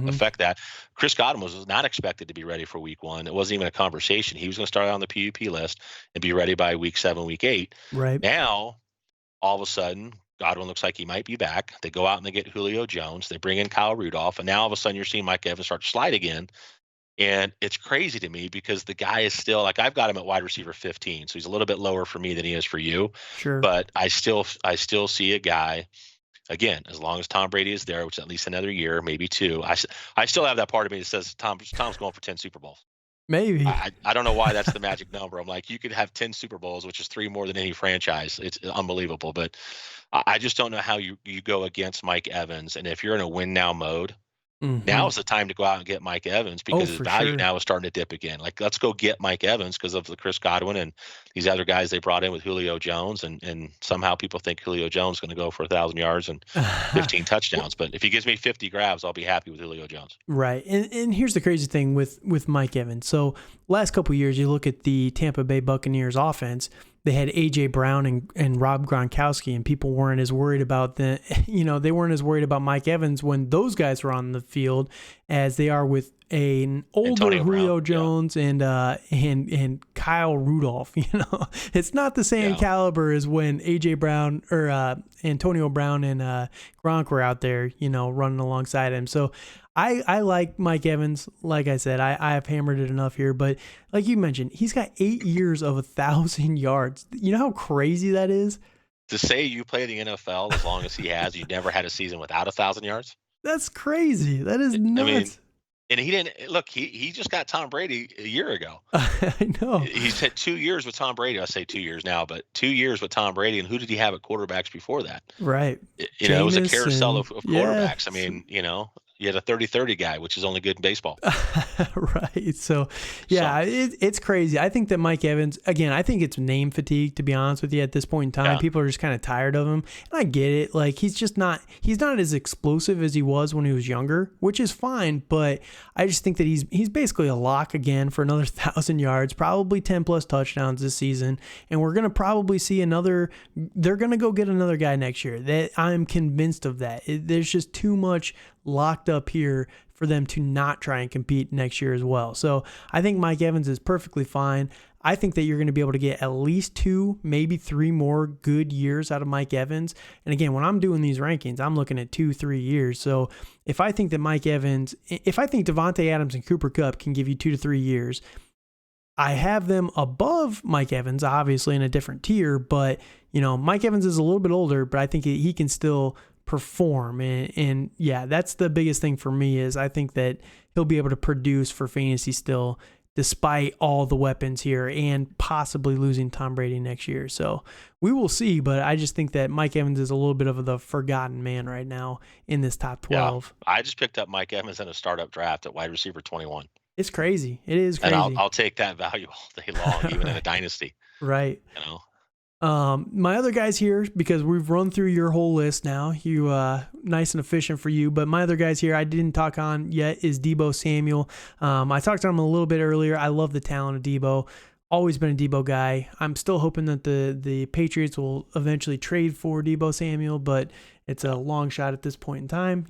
Speaker 2: affect that. Chris Godwin was not expected to be ready for week 1. It wasn't even a conversation. He was going to start on the PUP list and be ready by week 7, week 8.
Speaker 1: Right.
Speaker 2: Now, all of a sudden, Godwin looks like he might be back. They go out and they get Julio Jones. They bring in Kyle Rudolph. And now all of a sudden you're seeing Mike Evans start to slide again. And it's crazy to me because the guy is still, I've got him at wide receiver 15. So he's a little bit lower for me than he is for you.
Speaker 1: Sure.
Speaker 2: But I still see a guy. Again, as long as Tom Brady is there, which is at least another year, maybe 2, I still have that part of me that says Tom's going for 10 Super Bowls.
Speaker 1: Maybe.
Speaker 2: I don't know why that's the magic number. I'm like, you could have 10 Super Bowls, which is 3 more than any franchise. It's unbelievable. But I just don't know how you go against Mike Evans. And if you're in a win now mode, now is the time to go out and get Mike Evans because his value now is starting to dip again. Let's go get Mike Evans because of the Chris Godwin and these other guys they brought in with Julio Jones. And somehow people think Julio Jones is going to go for 1,000 yards and 15 touchdowns. But if he gives me 50 grabs, I'll be happy with Julio Jones.
Speaker 1: Right. And here's the crazy thing with Mike Evans. So last couple of years, you look at the Tampa Bay Buccaneers offense, they had A.J. Brown and Rob Gronkowski, and people weren't as worried about they weren't as worried about Mike Evans when those guys were on the field as they are with an older Julio Jones and Kyle Rudolph. It's not the same caliber as when A.J. Brown or Antonio Brown and Gronk were out there, running alongside him. So I like Mike Evans. Like I said, I have hammered it enough here, but like you mentioned, he's got 8 years of 1,000 yards. You know how crazy that is?
Speaker 2: To say you play the NFL as long as he has, you never had a season without 1,000 yards?
Speaker 1: That's crazy. That is nuts.
Speaker 2: I mean, and he didn't look. He just got Tom Brady a year ago.
Speaker 1: I know.
Speaker 2: He's had 2 years with Tom Brady. I say 2 years now, but 2 years with Tom Brady. And who did he have at quarterbacks before that?
Speaker 1: Right.
Speaker 2: It was a carousel of quarterbacks. I mean, you had a 30-30 guy, which is only good in baseball.
Speaker 1: Right. So, it's crazy. I think that Mike Evans, again, I think it's name fatigue, to be honest with you, at this point in time. Yeah. People are just kind of tired of him. And I get it. He's not as explosive as he was when he was younger, which is fine. But I just think that he's basically a lock again for another 1,000 yards, probably 10 plus touchdowns this season. And we're going to probably see they're going to go get another guy next year. I'm convinced of that. There's just too much locked up here for them to not try and compete next year as well. So I think Mike Evans is perfectly fine. I think that you're going to be able to get at least 2, maybe 3 more good years out of Mike Evans. And again, when I'm doing these rankings, I'm looking at 2-3 years. So if I think that if I think Devontae Adams and Cooper Kupp can give you 2 to 3 years, I have them above Mike Evans, obviously in a different tier, but Mike Evans is a little bit older, but I think he can still perform. And yeah, that's the biggest thing for me is I think that he'll be able to produce for fantasy still, despite all the weapons here and possibly losing Tom Brady next year. So we will see, but I just think that Mike Evans is a little bit of the forgotten man right now in this top 12.
Speaker 2: Yeah, I just picked up Mike Evans in a startup draft at wide receiver 21.
Speaker 1: It's crazy. It is crazy.
Speaker 2: And I'll take that value all day long, even in a dynasty.
Speaker 1: Right. My other guys here, because we've run through your whole list now, nice and efficient for you, but my other guys here I didn't talk on yet is Deebo Samuel. I talked to him a little bit earlier. I love the talent of Deebo. Always been a Deebo guy. I'm still hoping that the Patriots will eventually trade for Deebo Samuel, but it's a long shot at this point in time.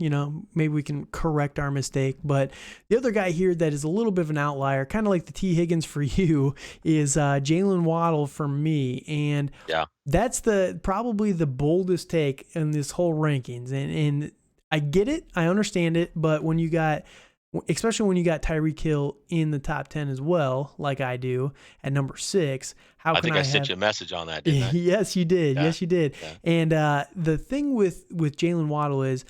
Speaker 1: Maybe we can correct our mistake. But the other guy here that is a little bit of an outlier, kind of like the T. Higgins for you, is Jalen Waddle for me. And that's probably the boldest take in this whole rankings. And I get it. I understand it. But especially when you got Tyreek Hill in the top 10 as well, like I do at number 6.
Speaker 2: I think I sent you a message on that, didn't I?
Speaker 1: Yes, you did.
Speaker 2: Yeah.
Speaker 1: Yes, you did.
Speaker 2: Yeah.
Speaker 1: And the thing with Jalen Waddle is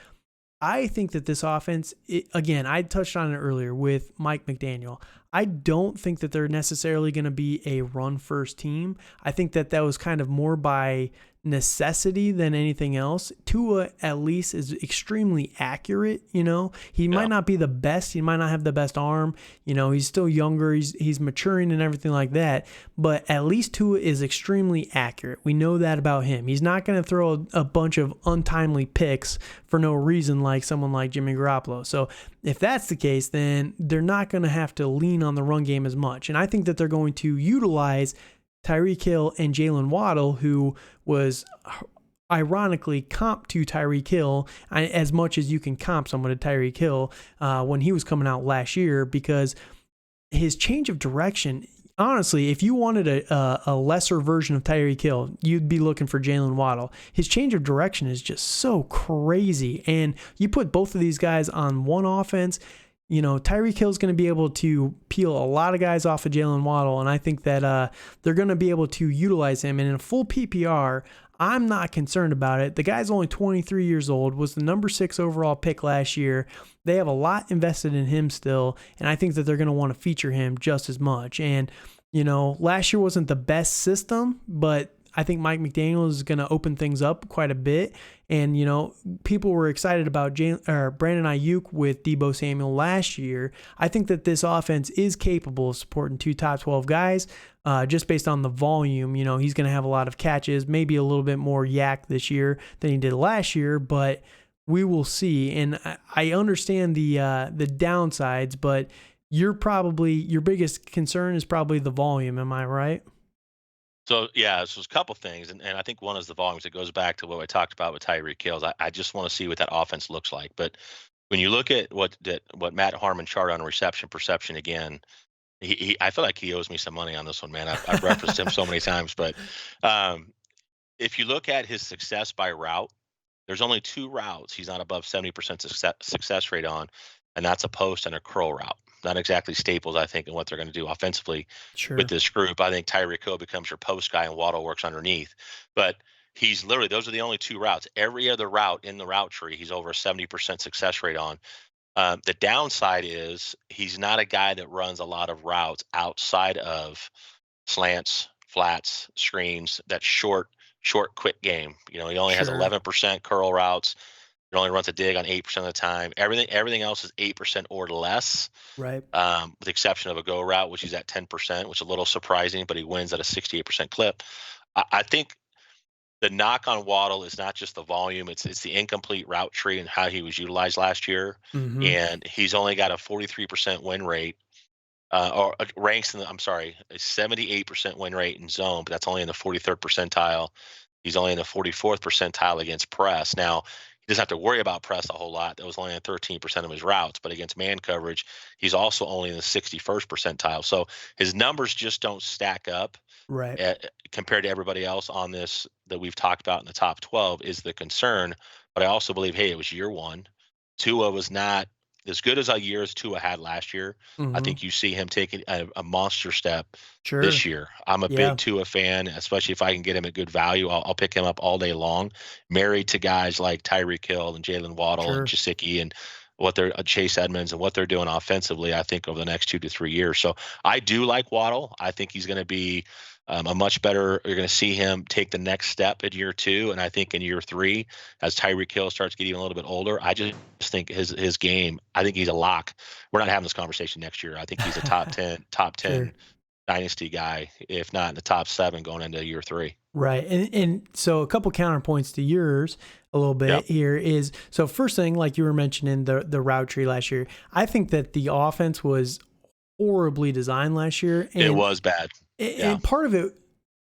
Speaker 1: I think that this offense, again, I touched on it earlier with Mike McDaniel. I don't think that they're necessarily going to be a run-first team. I think that was kind of more by necessity than anything else. Tua at least is extremely accurate. He might not be the best. He might not have the best arm. He's still younger. He's maturing and everything like that. But at least Tua is extremely accurate. We know that about him. He's not going to throw a bunch of untimely picks for no reason like someone like Jimmy Garoppolo. So if that's the case, then they're not going to have to lean on the run game as much. And I think that they're going to utilize Tyreek Hill and Jalen Waddle, who was ironically comp to Tyreek Hill as much as you can comp someone to Tyreek Hill when he was coming out last year, because his change of direction, honestly, if you wanted a lesser version of Tyreek Hill, you'd be looking for Jalen Waddle. His change of direction is just so crazy. And you put both of these guys on one offense, Tyreek Hill's going to be able to peel a lot of guys off of Jalen Waddle, and I think that they're going to be able to utilize him. And in a full PPR, I'm not concerned about it. The guy's only 23 years old, was the number 6 overall pick last year. They have a lot invested in him still, and I think that they're going to want to feature him just as much. And, last year wasn't the best system, but I think Mike McDaniel is going to open things up quite a bit. And, people were excited about Brandon Ayuk with Deebo Samuel last year. I think that this offense is capable of supporting 2 top 12 guys just based on the volume. He's going to have a lot of catches, maybe a little bit more yak this year than he did last year, but we will see. And I understand the downsides, but your biggest concern is probably the volume. Am I right?
Speaker 2: So, so a couple things, and I think one is the volumes. It goes back to what I talked about with Tyreek Hill. I just want to see what that offense looks like. But when you look at what Matt Harmon charted on reception perception again, I feel like he owes me some money on this one, man. I've referenced him so many times. But if you look at his success by route, there's only 2 routes he's not above 70% success rate on, and that's a post and a curl route. Not exactly staples, I think, in what they're going to do offensively with this group. I think Tyreek Hill becomes your post guy and Waddle works underneath. But he's literally, those are the only 2 routes. Every other route in the route tree, he's over a 70% success rate on. The downside is he's not a guy that runs a lot of routes outside of slants, flats, screens, that short, quick game. He only has 11% curl routes. It only runs a dig on 8% of the time. Everything else is 8% or less.
Speaker 1: Right.
Speaker 2: With the exception of a go route, which he's at 10%, which is a little surprising, but he wins at a 68% clip. I think the knock on Waddle is not just the volume; it's the incomplete route tree and how he was utilized last year. Mm-hmm. And he's only got a 43% win rate, or ranks in a 78% win rate in zone, but that's only in the 43rd percentile. He's only in the 44th percentile against press. Now, doesn't have to worry about press a whole lot. That was only on 13% of his routes, but against man coverage, he's also only in the 61st percentile. So his numbers just don't stack up
Speaker 1: Right.
Speaker 2: compared to everybody else on this that we've talked about in the top 12 is the concern. But I also believe, hey, it was year one. Tua was not as good as a year as Tua had last year. I
Speaker 1: Hmm.
Speaker 2: think you see him taking a monster step
Speaker 1: Sure.
Speaker 2: this year. I'm a
Speaker 1: Yeah.
Speaker 2: big Tua fan, especially if I can get him at good value. I'll pick him up all day long. Married to guys like Tyreek Hill and Jalen Waddle and
Speaker 1: Sure.
Speaker 2: Gesicki and what they're Chase Edmonds and what they're doing offensively, I think over the next 2 to 3 years. So I do like Waddle. I think he's going to be a much better. You're going to see him take the next step in year two, and I think in year three, as Tyreek Hill starts getting a little bit older, I just think his game. I think he's a lock. We're not having this conversation next year. I think he's a top ten
Speaker 1: Sure.
Speaker 2: dynasty guy, if not in the top seven going into year three.
Speaker 1: Right. And so a couple counterpoints to yours a little
Speaker 2: Yep,
Speaker 1: bit here is, so first thing, like you were mentioning the route tree last year, I think that the offense was horribly designed last year.
Speaker 2: it was bad. Yeah,
Speaker 1: And part of it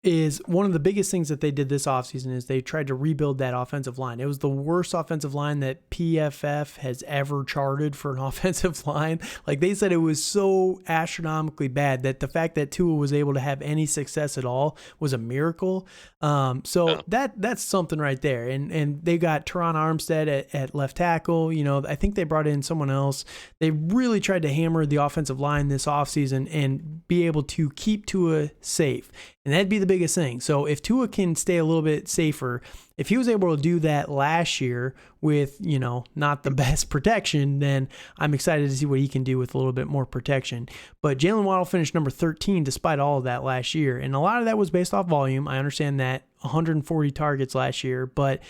Speaker 1: is one of the biggest things that they did this offseason is they tried to rebuild that offensive line. It was the worst offensive line that PFF has ever charted for an offensive line. Like they said, it was so astronomically bad that the fact that Tua was able to have any success at all was a miracle. So
Speaker 2: yeah.
Speaker 1: that's something right there. And they got Teron Armstead at left tackle. You know, I think they brought in someone else. They really tried to hammer the offensive line this offseason and be able to keep Tua safe. And that'd be the biggest thing. So if Tua can stay a little bit safer, if he was able to do that last year with, you know, not the best protection, then I'm excited to see what he can do with a little bit more protection. But Jalen Waddle finished number 13 despite all of that last year. And a lot of that was based off volume. I understand that, 140 targets last year, but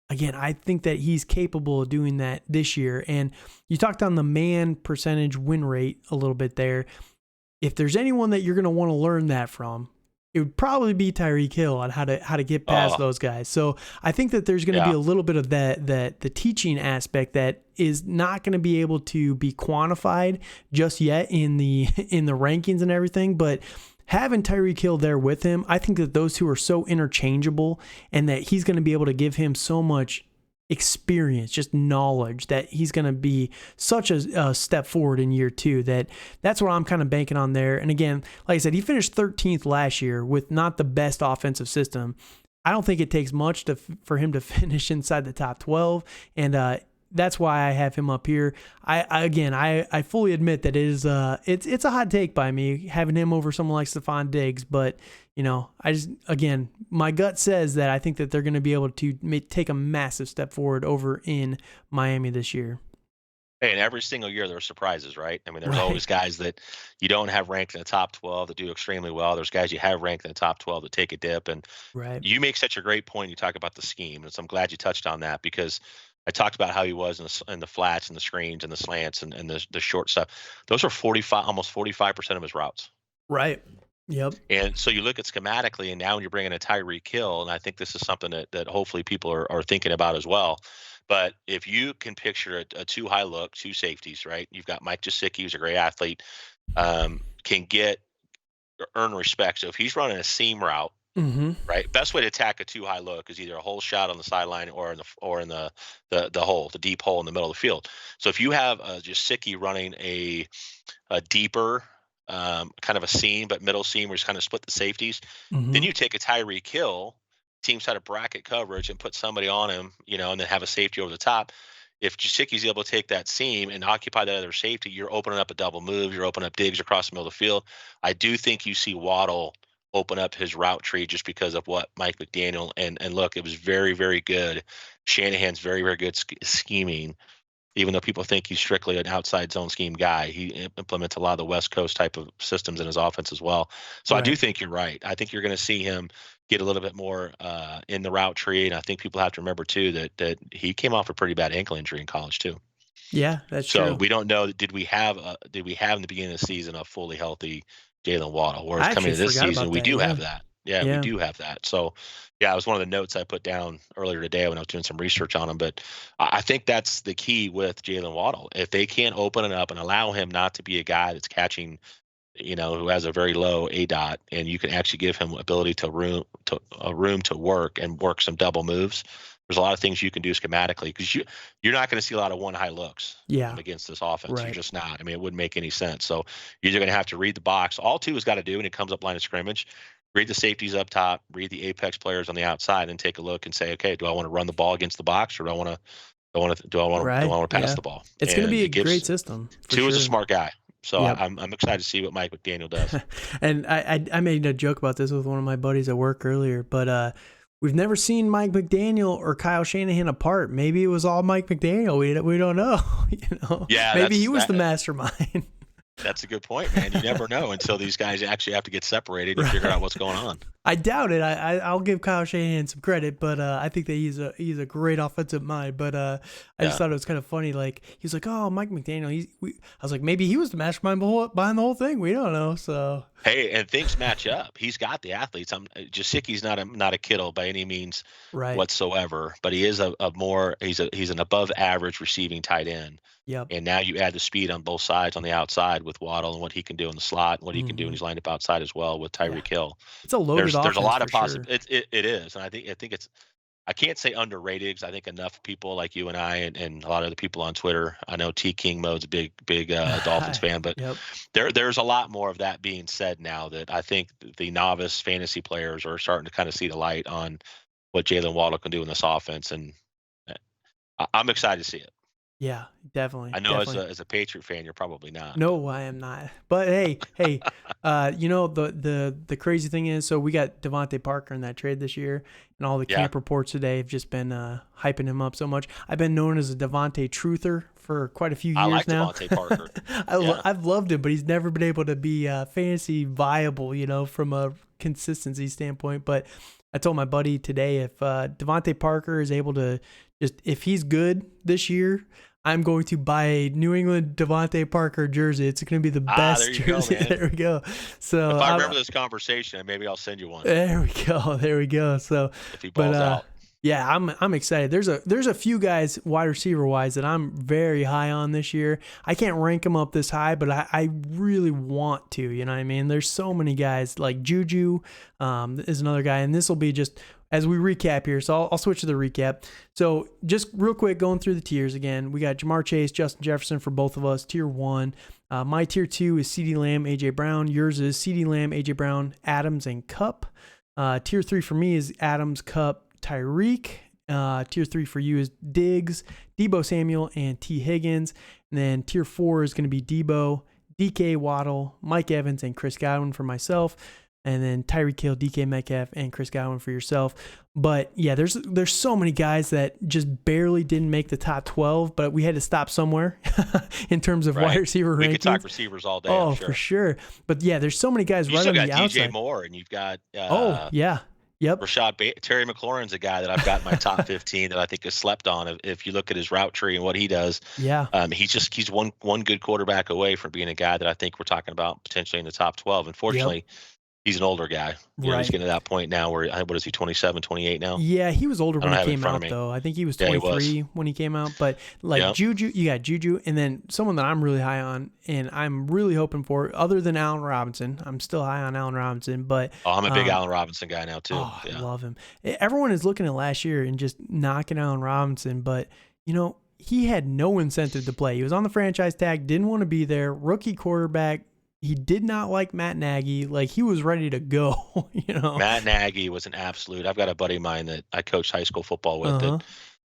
Speaker 1: again, I think that he's capable of doing that this year. And you talked on the man percentage win rate a little bit there. If there's anyone that you're going to want to learn that from, it would probably be Tyreek Hill on how to get past
Speaker 2: Oh,
Speaker 1: those guys. So I think that there's going to be
Speaker 2: yeah.
Speaker 1: a little bit of that the teaching aspect that is not going to be able to be quantified just yet in the rankings and everything, but having Tyreek Hill there with him, I think that those two are so interchangeable and that he's going to be able to give him so much experience, just knowledge, that he's going to be such a step forward in year two. That's what I'm kind of banking on there. And again, like I said, he finished 13th last year with not the best offensive system. I don't think it takes much for him to finish inside the top 12. And that's why I have him up here. I fully admit that it's a hot take by me having him over someone like Stephon Diggs, but you know, my gut says that I think that they're going to be able to take a massive step forward over in Miami this year.
Speaker 2: Hey, and every single year there are surprises, right? I mean, there's
Speaker 1: Right.
Speaker 2: always guys that you don't have ranked in the top 12 that do extremely well. There's guys you have ranked in the top 12 that take a dip. And
Speaker 1: Right.
Speaker 2: you make such a great point. You talk about the scheme, and so I'm glad you touched on that because I talked about how he was in the flats and the screens and the slants and the short stuff. Those are 45, almost 45% of his routes.
Speaker 1: Right. Yep.
Speaker 2: And so you look at schematically, and now when you're bringing a Tyreek Hill, and I think this is something that hopefully people are thinking about as well. But if you can picture a two high look, two safeties, right? You've got Mike Gesicki, who's a great athlete, can get earn respect. So if he's running a seam route,
Speaker 1: Mm-hmm.
Speaker 2: right, best way to attack a two high look is either a hole shot on the sideline or in the hole, the deep hole in the middle of the field. So if you have Gesicki running a deeper kind of a seam, but middle seam where he's kind of split the safeties.
Speaker 1: Mm-hmm.
Speaker 2: Then you take a Tyreek Hill, teams try to bracket coverage and put somebody on him, and then have a safety over the top. If Jasicki's able to take that seam and occupy that other safety, you're opening up a double move. You're opening up digs across the middle of the field. I do think you see Waddle open up his route tree just because of what Mike McDaniel and look, it was very, very good. Shanahan's very, very good scheming. Even though people think he's strictly an outside zone scheme guy, he implements a lot of the West Coast type of systems in his offense as well. So I do
Speaker 1: Right.
Speaker 2: think you're right. I think you're going to see him get a little bit more in the route tree, and I think people have to remember too that he came off a pretty bad ankle injury in college too.
Speaker 1: Yeah, that's
Speaker 2: So
Speaker 1: true.
Speaker 2: we don't know, did we have in the beginning of the season a fully healthy Jalen Waddle? Whereas
Speaker 1: I
Speaker 2: coming
Speaker 1: actually
Speaker 2: to this
Speaker 1: forgot
Speaker 2: season,
Speaker 1: about
Speaker 2: we
Speaker 1: that.
Speaker 2: do have
Speaker 1: Yeah.
Speaker 2: that. Yeah, we
Speaker 1: Yeah.
Speaker 2: do have that. So, yeah, it was one of the notes I put down earlier today when I was doing some research on him. But I think that's the key with Jalen Waddle. If they can't open it up and allow him not to be a guy that's catching, who has a very low A dot, and you can actually give him ability to room to work and work some double moves. there's a lot of things you can do schematically because you're not going to see a lot of one high looks
Speaker 1: Yeah.
Speaker 2: against this offense. You're
Speaker 1: Right.
Speaker 2: just not. I mean, it wouldn't make any sense. So you're either going to have to read the box. All two has got to do when it comes up line of scrimmage. Read the safeties up top, read the apex players on the outside, and take a look and say, okay, do I want to run the ball against the box, or do I want to
Speaker 1: Right.
Speaker 2: pass
Speaker 1: Yeah.
Speaker 2: the ball?
Speaker 1: It's going to
Speaker 2: And
Speaker 1: be a
Speaker 2: it gives
Speaker 1: great system for
Speaker 2: Tua is a
Speaker 1: sure.
Speaker 2: smart guy, so
Speaker 1: Yep.
Speaker 2: I'm excited to see what Mike McDaniel does.
Speaker 1: And I made a joke about this with one of my buddies at work earlier, but we've never seen Mike McDaniel or Kyle Shanahan apart. Maybe it was all Mike McDaniel. We don't know.
Speaker 2: Yeah,
Speaker 1: Maybe he was the mastermind.
Speaker 2: That's a good point, man. You never know until these guys actually have to get separated and figure out what's going on.
Speaker 1: I doubt it. I'll give Kyle Shanahan some credit, but I think that he's a great offensive mind. But I just thought it was kind of funny. Like he's like, oh, Mike McDaniel. I was like, maybe he was the mastermind behind the whole thing. We don't know. So
Speaker 2: hey, and things match up. He's got the athletes. Jasicki's not a Kittle by any means whatsoever, but he is he's an above average receiving tight end.
Speaker 1: Yep.
Speaker 2: And now you add the speed on both sides on the outside with Waddle and what he can do in the slot, and what he can do when he's lined up outside as well with Tyreek Hill.
Speaker 1: It's a loaded offense.
Speaker 2: There's a lot of
Speaker 1: possibilities.
Speaker 2: It is, and I think it's. I can't say underrated because I think enough people like you and I and a lot of the people on Twitter. I know T King Mode's a big Dolphins fan, but there's a lot more of that being said now that I think the novice fantasy players are starting to kind of see the light on what Jalen Waddle can do in this offense, and I'm excited to see it.
Speaker 1: Yeah, definitely.
Speaker 2: I know as a Patriot fan, you're probably not.
Speaker 1: No, I am not. But hey, the crazy thing is, so we got Devontae Parker in that trade this year, and all the camp reports today have just been hyping him up so much. I've been known as a Devontae truther for quite a few years
Speaker 2: I like
Speaker 1: now.
Speaker 2: Devontae Parker.
Speaker 1: I've loved him, but he's never been able to be fantasy viable, from a consistency standpoint. But I told my buddy today if Devontae Parker is able to if he's good this year, I'm going to buy a New England Devontae Parker jersey. It's going to be the best jersey. There we go. So
Speaker 2: if I remember this conversation, maybe I'll send you one.
Speaker 1: There we go. So
Speaker 2: if he balls out.
Speaker 1: Yeah, I'm excited. There's a few guys wide receiver wise that I'm very high on this year. I can't rank them up this high, but I really want to. You know what I mean? There's so many guys like Juju is another guy, and this will be just as we recap here. So I'll switch to the recap. So just real quick, going through the tiers again. We got Jamar Chase, Justin Jefferson for both of us. Tier 1. My tier 2 is CeeDee Lamb, AJ Brown. Yours is CeeDee Lamb, AJ Brown, Adams, and Kupp. Tier 3 for me is Adams, Kupp, Tyreek. Tier 3 for you is Diggs, Deebo Samuel, and T. Higgins. And then tier 4 is going to be Deebo, DK Waddle, Mike Evans, and Chris Godwin for myself. And then Tyreek Hill, DK Metcalf, and Chris Godwin for yourself. But yeah, there's so many guys that just barely didn't make the top 12, but we had to stop somewhere in terms of wide receiver rankings.
Speaker 2: We could talk receivers all day.
Speaker 1: Oh, for sure. But yeah, there's so many guys right on the outside.
Speaker 2: You still got DJ Moore, and you've got
Speaker 1: Yep.
Speaker 2: Terry McLaurin's a guy that I've got in my top 15 that I think is slept on. If you look at his route tree and what he does, he's one good quarterback away from being a guy that I think we're talking about potentially in the top 12. Unfortunately, he's an older guy. He's getting to that point now where, what is he, 27, 28 now?
Speaker 1: Yeah, he was older when he came out, though. I think he was 23 when he came out. But Juju, you got Juju, and then someone that I'm really high on, and I'm really hoping for, other than Allen Robinson. I'm still high on Allen Robinson, but
Speaker 2: I'm a big Allen Robinson guy now, too.
Speaker 1: Oh, I love him. Everyone is looking at last year and just knocking Allen Robinson, but, he had no incentive to play. He was on the franchise tag, didn't want to be there, rookie quarterback. He did not like Matt Nagy. Like, he was ready to go,
Speaker 2: Matt Nagy was an absolute. I've got a buddy of mine that I coached high school football with that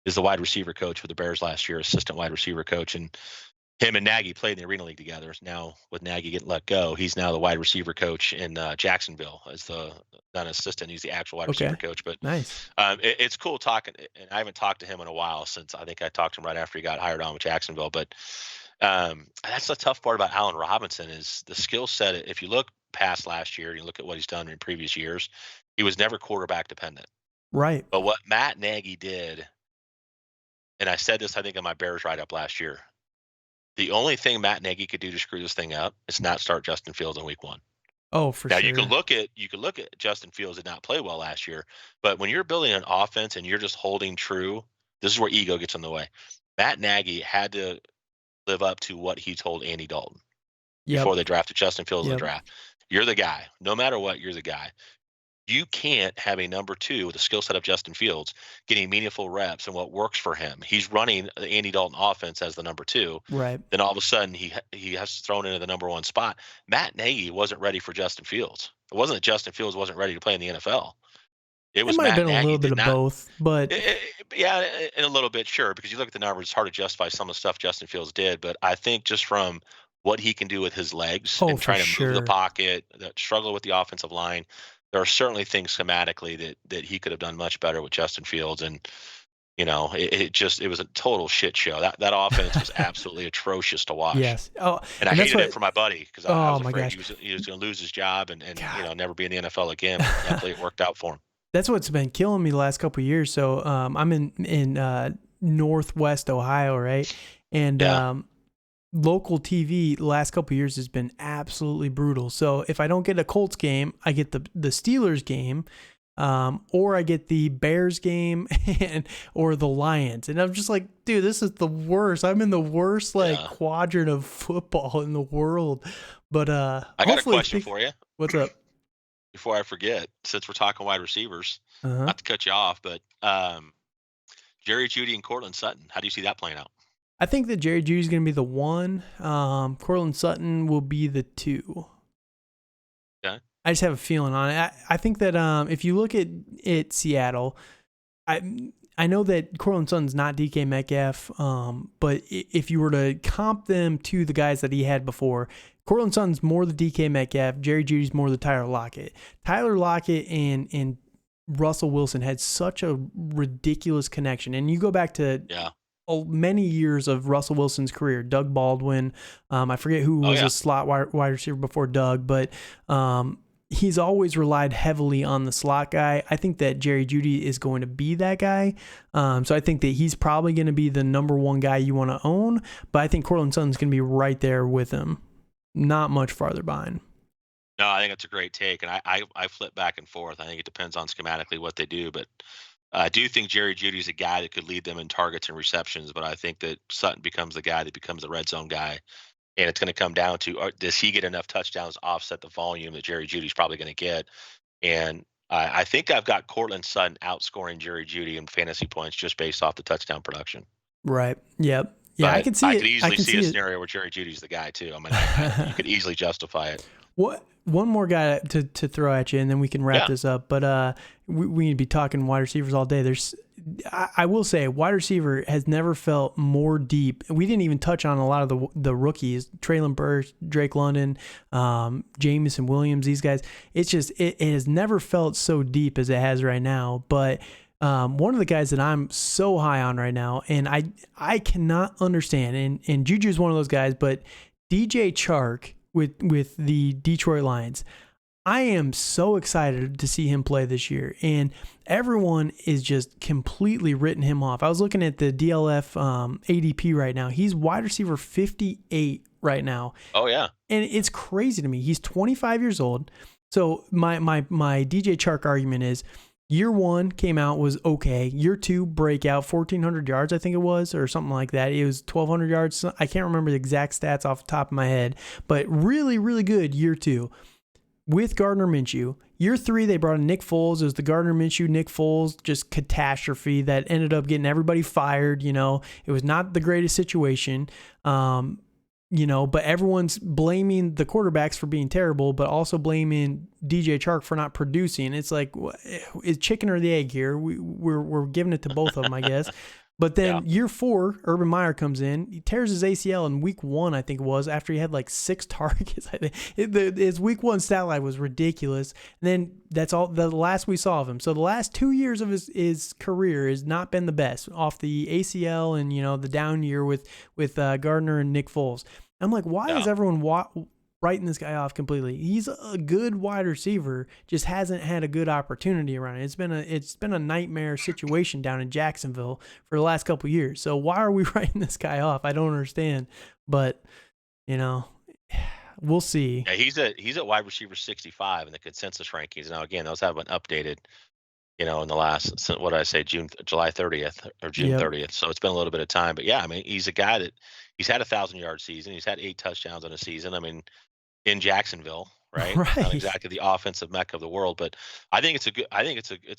Speaker 2: is the wide receiver coach for the Bears last year, assistant wide receiver coach. And him and Nagy played in the Arena League together. Now, with Nagy getting let go, he's now the wide receiver coach in Jacksonville as not an assistant. He's the actual wide receiver coach. But
Speaker 1: nice.
Speaker 2: It's cool talking. And I haven't talked to him in a while since I think I talked to him right after he got hired on with Jacksonville. But that's the tough part about Allen Robinson is the skill set. If you look past last year, you look at what he's done in previous years, he was never quarterback dependent.
Speaker 1: Right.
Speaker 2: But what Matt Nagy did, and I said this, I think, in my Bears write-up last year, the only thing Matt Nagy could do to screw this thing up is not start Justin Fields in week 1.
Speaker 1: Oh, for
Speaker 2: sure.
Speaker 1: Now
Speaker 2: you can look at Justin Fields did not play well last year, but when you're building an offense and you're just holding true, this is where ego gets in the way. Matt Nagy had to live up to what he told Andy Dalton before they drafted Justin Fields in the draft. You're the guy. No matter what, you're the guy. You can't have a number two with the skill set of Justin Fields getting meaningful reps and what works for him. He's running the Andy Dalton offense as the number two.
Speaker 1: Right.
Speaker 2: Then all of a sudden he has thrown into the number one spot. Matt Nagy wasn't ready for Justin Fields. It wasn't that Justin Fields wasn't ready to play in the NFL. It
Speaker 1: It
Speaker 2: was
Speaker 1: might have
Speaker 2: Matt
Speaker 1: been a
Speaker 2: Nagy
Speaker 1: little bit
Speaker 2: did
Speaker 1: of
Speaker 2: not.
Speaker 1: both, but
Speaker 2: Yeah, in a little bit, sure, because you look at the numbers, it's hard to justify some of the stuff Justin Fields did. But I think just from what he can do with his legs
Speaker 1: oh,
Speaker 2: and
Speaker 1: for
Speaker 2: trying to move the
Speaker 1: sure.
Speaker 2: pocket, that struggle with the offensive line, there are certainly things schematically that he could have done much better with Justin Fields. And it was a total shit show. That offense was absolutely atrocious to watch.
Speaker 1: Yes. Oh,
Speaker 2: And I
Speaker 1: and that's
Speaker 2: hated it
Speaker 1: what.
Speaker 2: for my buddy because I
Speaker 1: Oh
Speaker 2: was
Speaker 1: my
Speaker 2: afraid
Speaker 1: gosh.
Speaker 2: he was going to lose his job and
Speaker 1: God.
Speaker 2: never be in the NFL again. But thankfully, it worked out for him.
Speaker 1: That's what's been killing me the last couple of years. So I'm in Northwest Ohio, right? And
Speaker 2: Yeah.
Speaker 1: local TV the last couple of years has been absolutely brutal. So if I don't get a Colts game, I get the Steelers game, or I get the Bears game or the Lions. And I'm just like, dude, this is the worst. I'm in the worst
Speaker 2: Yeah.
Speaker 1: quadrant of football in the world. But
Speaker 2: I got a
Speaker 1: hopefully,
Speaker 2: question for you.
Speaker 1: what's up?
Speaker 2: Before I forget, since we're talking wide receivers,
Speaker 1: Uh-huh.
Speaker 2: not to cut you off, but Jerry Judy and Cortland Sutton, how do you see that playing out?
Speaker 1: I think that Jerry Judy's going to be the one. Cortland Sutton will be the two.
Speaker 2: Okay.
Speaker 1: I just have a feeling on it. I think that if you look at Seattle, I know that Cortland Sutton's not DK Metcalf, but if you were to comp them to the guys that he had before, Cortland Sutton's more the DK Metcalf, Jerry Judy's more the Tyler Lockett. Tyler Lockett and Russell Wilson had such a ridiculous connection. And you go back to many years of Russell Wilson's career, Doug Baldwin. I forget who was a slot wide receiver before Doug, but he's always relied heavily on the slot guy. I think that Jerry Jeudy is going to be that guy. So I think that he's probably going to be the number one guy you want to own, but I think Cortland Sutton's going to be right there with him, not much farther behind.
Speaker 2: No, I think that's a great take, and I flip back and forth. I think it depends on schematically what they do, but I do think Jerry Judy's a guy that could lead them in targets and receptions, but I think that Sutton becomes the guy that becomes the red zone guy. And it's going to come down to, does he get enough touchdowns to offset the volume that Jerry Judy's probably going to get? And I think I've got Cortland Sutton outscoring Jerry Judy in fantasy points just based off the touchdown production.
Speaker 1: Right. Yep. Yeah,
Speaker 2: but
Speaker 1: I can see it.
Speaker 2: I could easily see a
Speaker 1: it.
Speaker 2: scenario where Jerry Judy's the guy too. I mean, you could easily justify it.
Speaker 1: One more guy to throw at you, and then we can wrap this up. But we need to be talking wide receivers all day. I will say, wide receiver has never felt more deep. We didn't even touch on a lot of the rookies: Traylon Burks, Drake London, Jamison Williams. These guys. It's just it has never felt so deep as it has right now. But one of the guys that I'm so high on right now, and I cannot understand, and Juju's one of those guys, but DJ Chark with the Detroit Lions. I am so excited to see him play this year, and everyone is just completely written him off. I was looking at the DLF ADP right now. He's wide receiver 58 right now.
Speaker 2: Oh yeah,
Speaker 1: and it's crazy to me. He's 25 years old. So my DJ Chark argument is, year one came out was okay. Year two, breakout, 1,400 yards, I think it was, or something like that. It was 1,200 yards. I can't remember the exact stats off the top of my head, but really, really good year two with Gardner Minshew. Year three, they brought in Nick Foles. It was the Gardner Minshew, Nick Foles, just catastrophe that ended up getting everybody fired. It was not the greatest situation. But everyone's blaming the quarterbacks for being terrible, but also blaming DJ Chark for not producing. It's like, it's chicken or the egg here. We're giving it to both of them, I guess. But then year four, Urban Meyer comes in. He tears his ACL in week one, I think it was, after he had like 6 targets. His week one stat line was ridiculous. And then that's all the last we saw of him. So the last 2 years of his career has not been the best, off the ACL and the down year with Gardner and Nick Foles. I'm like, why is everyone writing this guy off completely? He's a good wide receiver, just hasn't had a good opportunity around it. It's been a nightmare situation down in Jacksonville for the last couple of years. So why are we writing this guy off? I don't understand. But we'll see.
Speaker 2: Yeah, he's at wide receiver 65 in the consensus rankings. Now again, those haven't updated, in the last, what did I say, July 30th or June 30th. So it's been a little bit of time. But yeah, I mean, he's a guy that he's had 1,000-yard season. He's had 8 touchdowns in a season. I mean, in Jacksonville, right? Not
Speaker 1: Right.
Speaker 2: exactly the offensive mecca of the world, but I think it's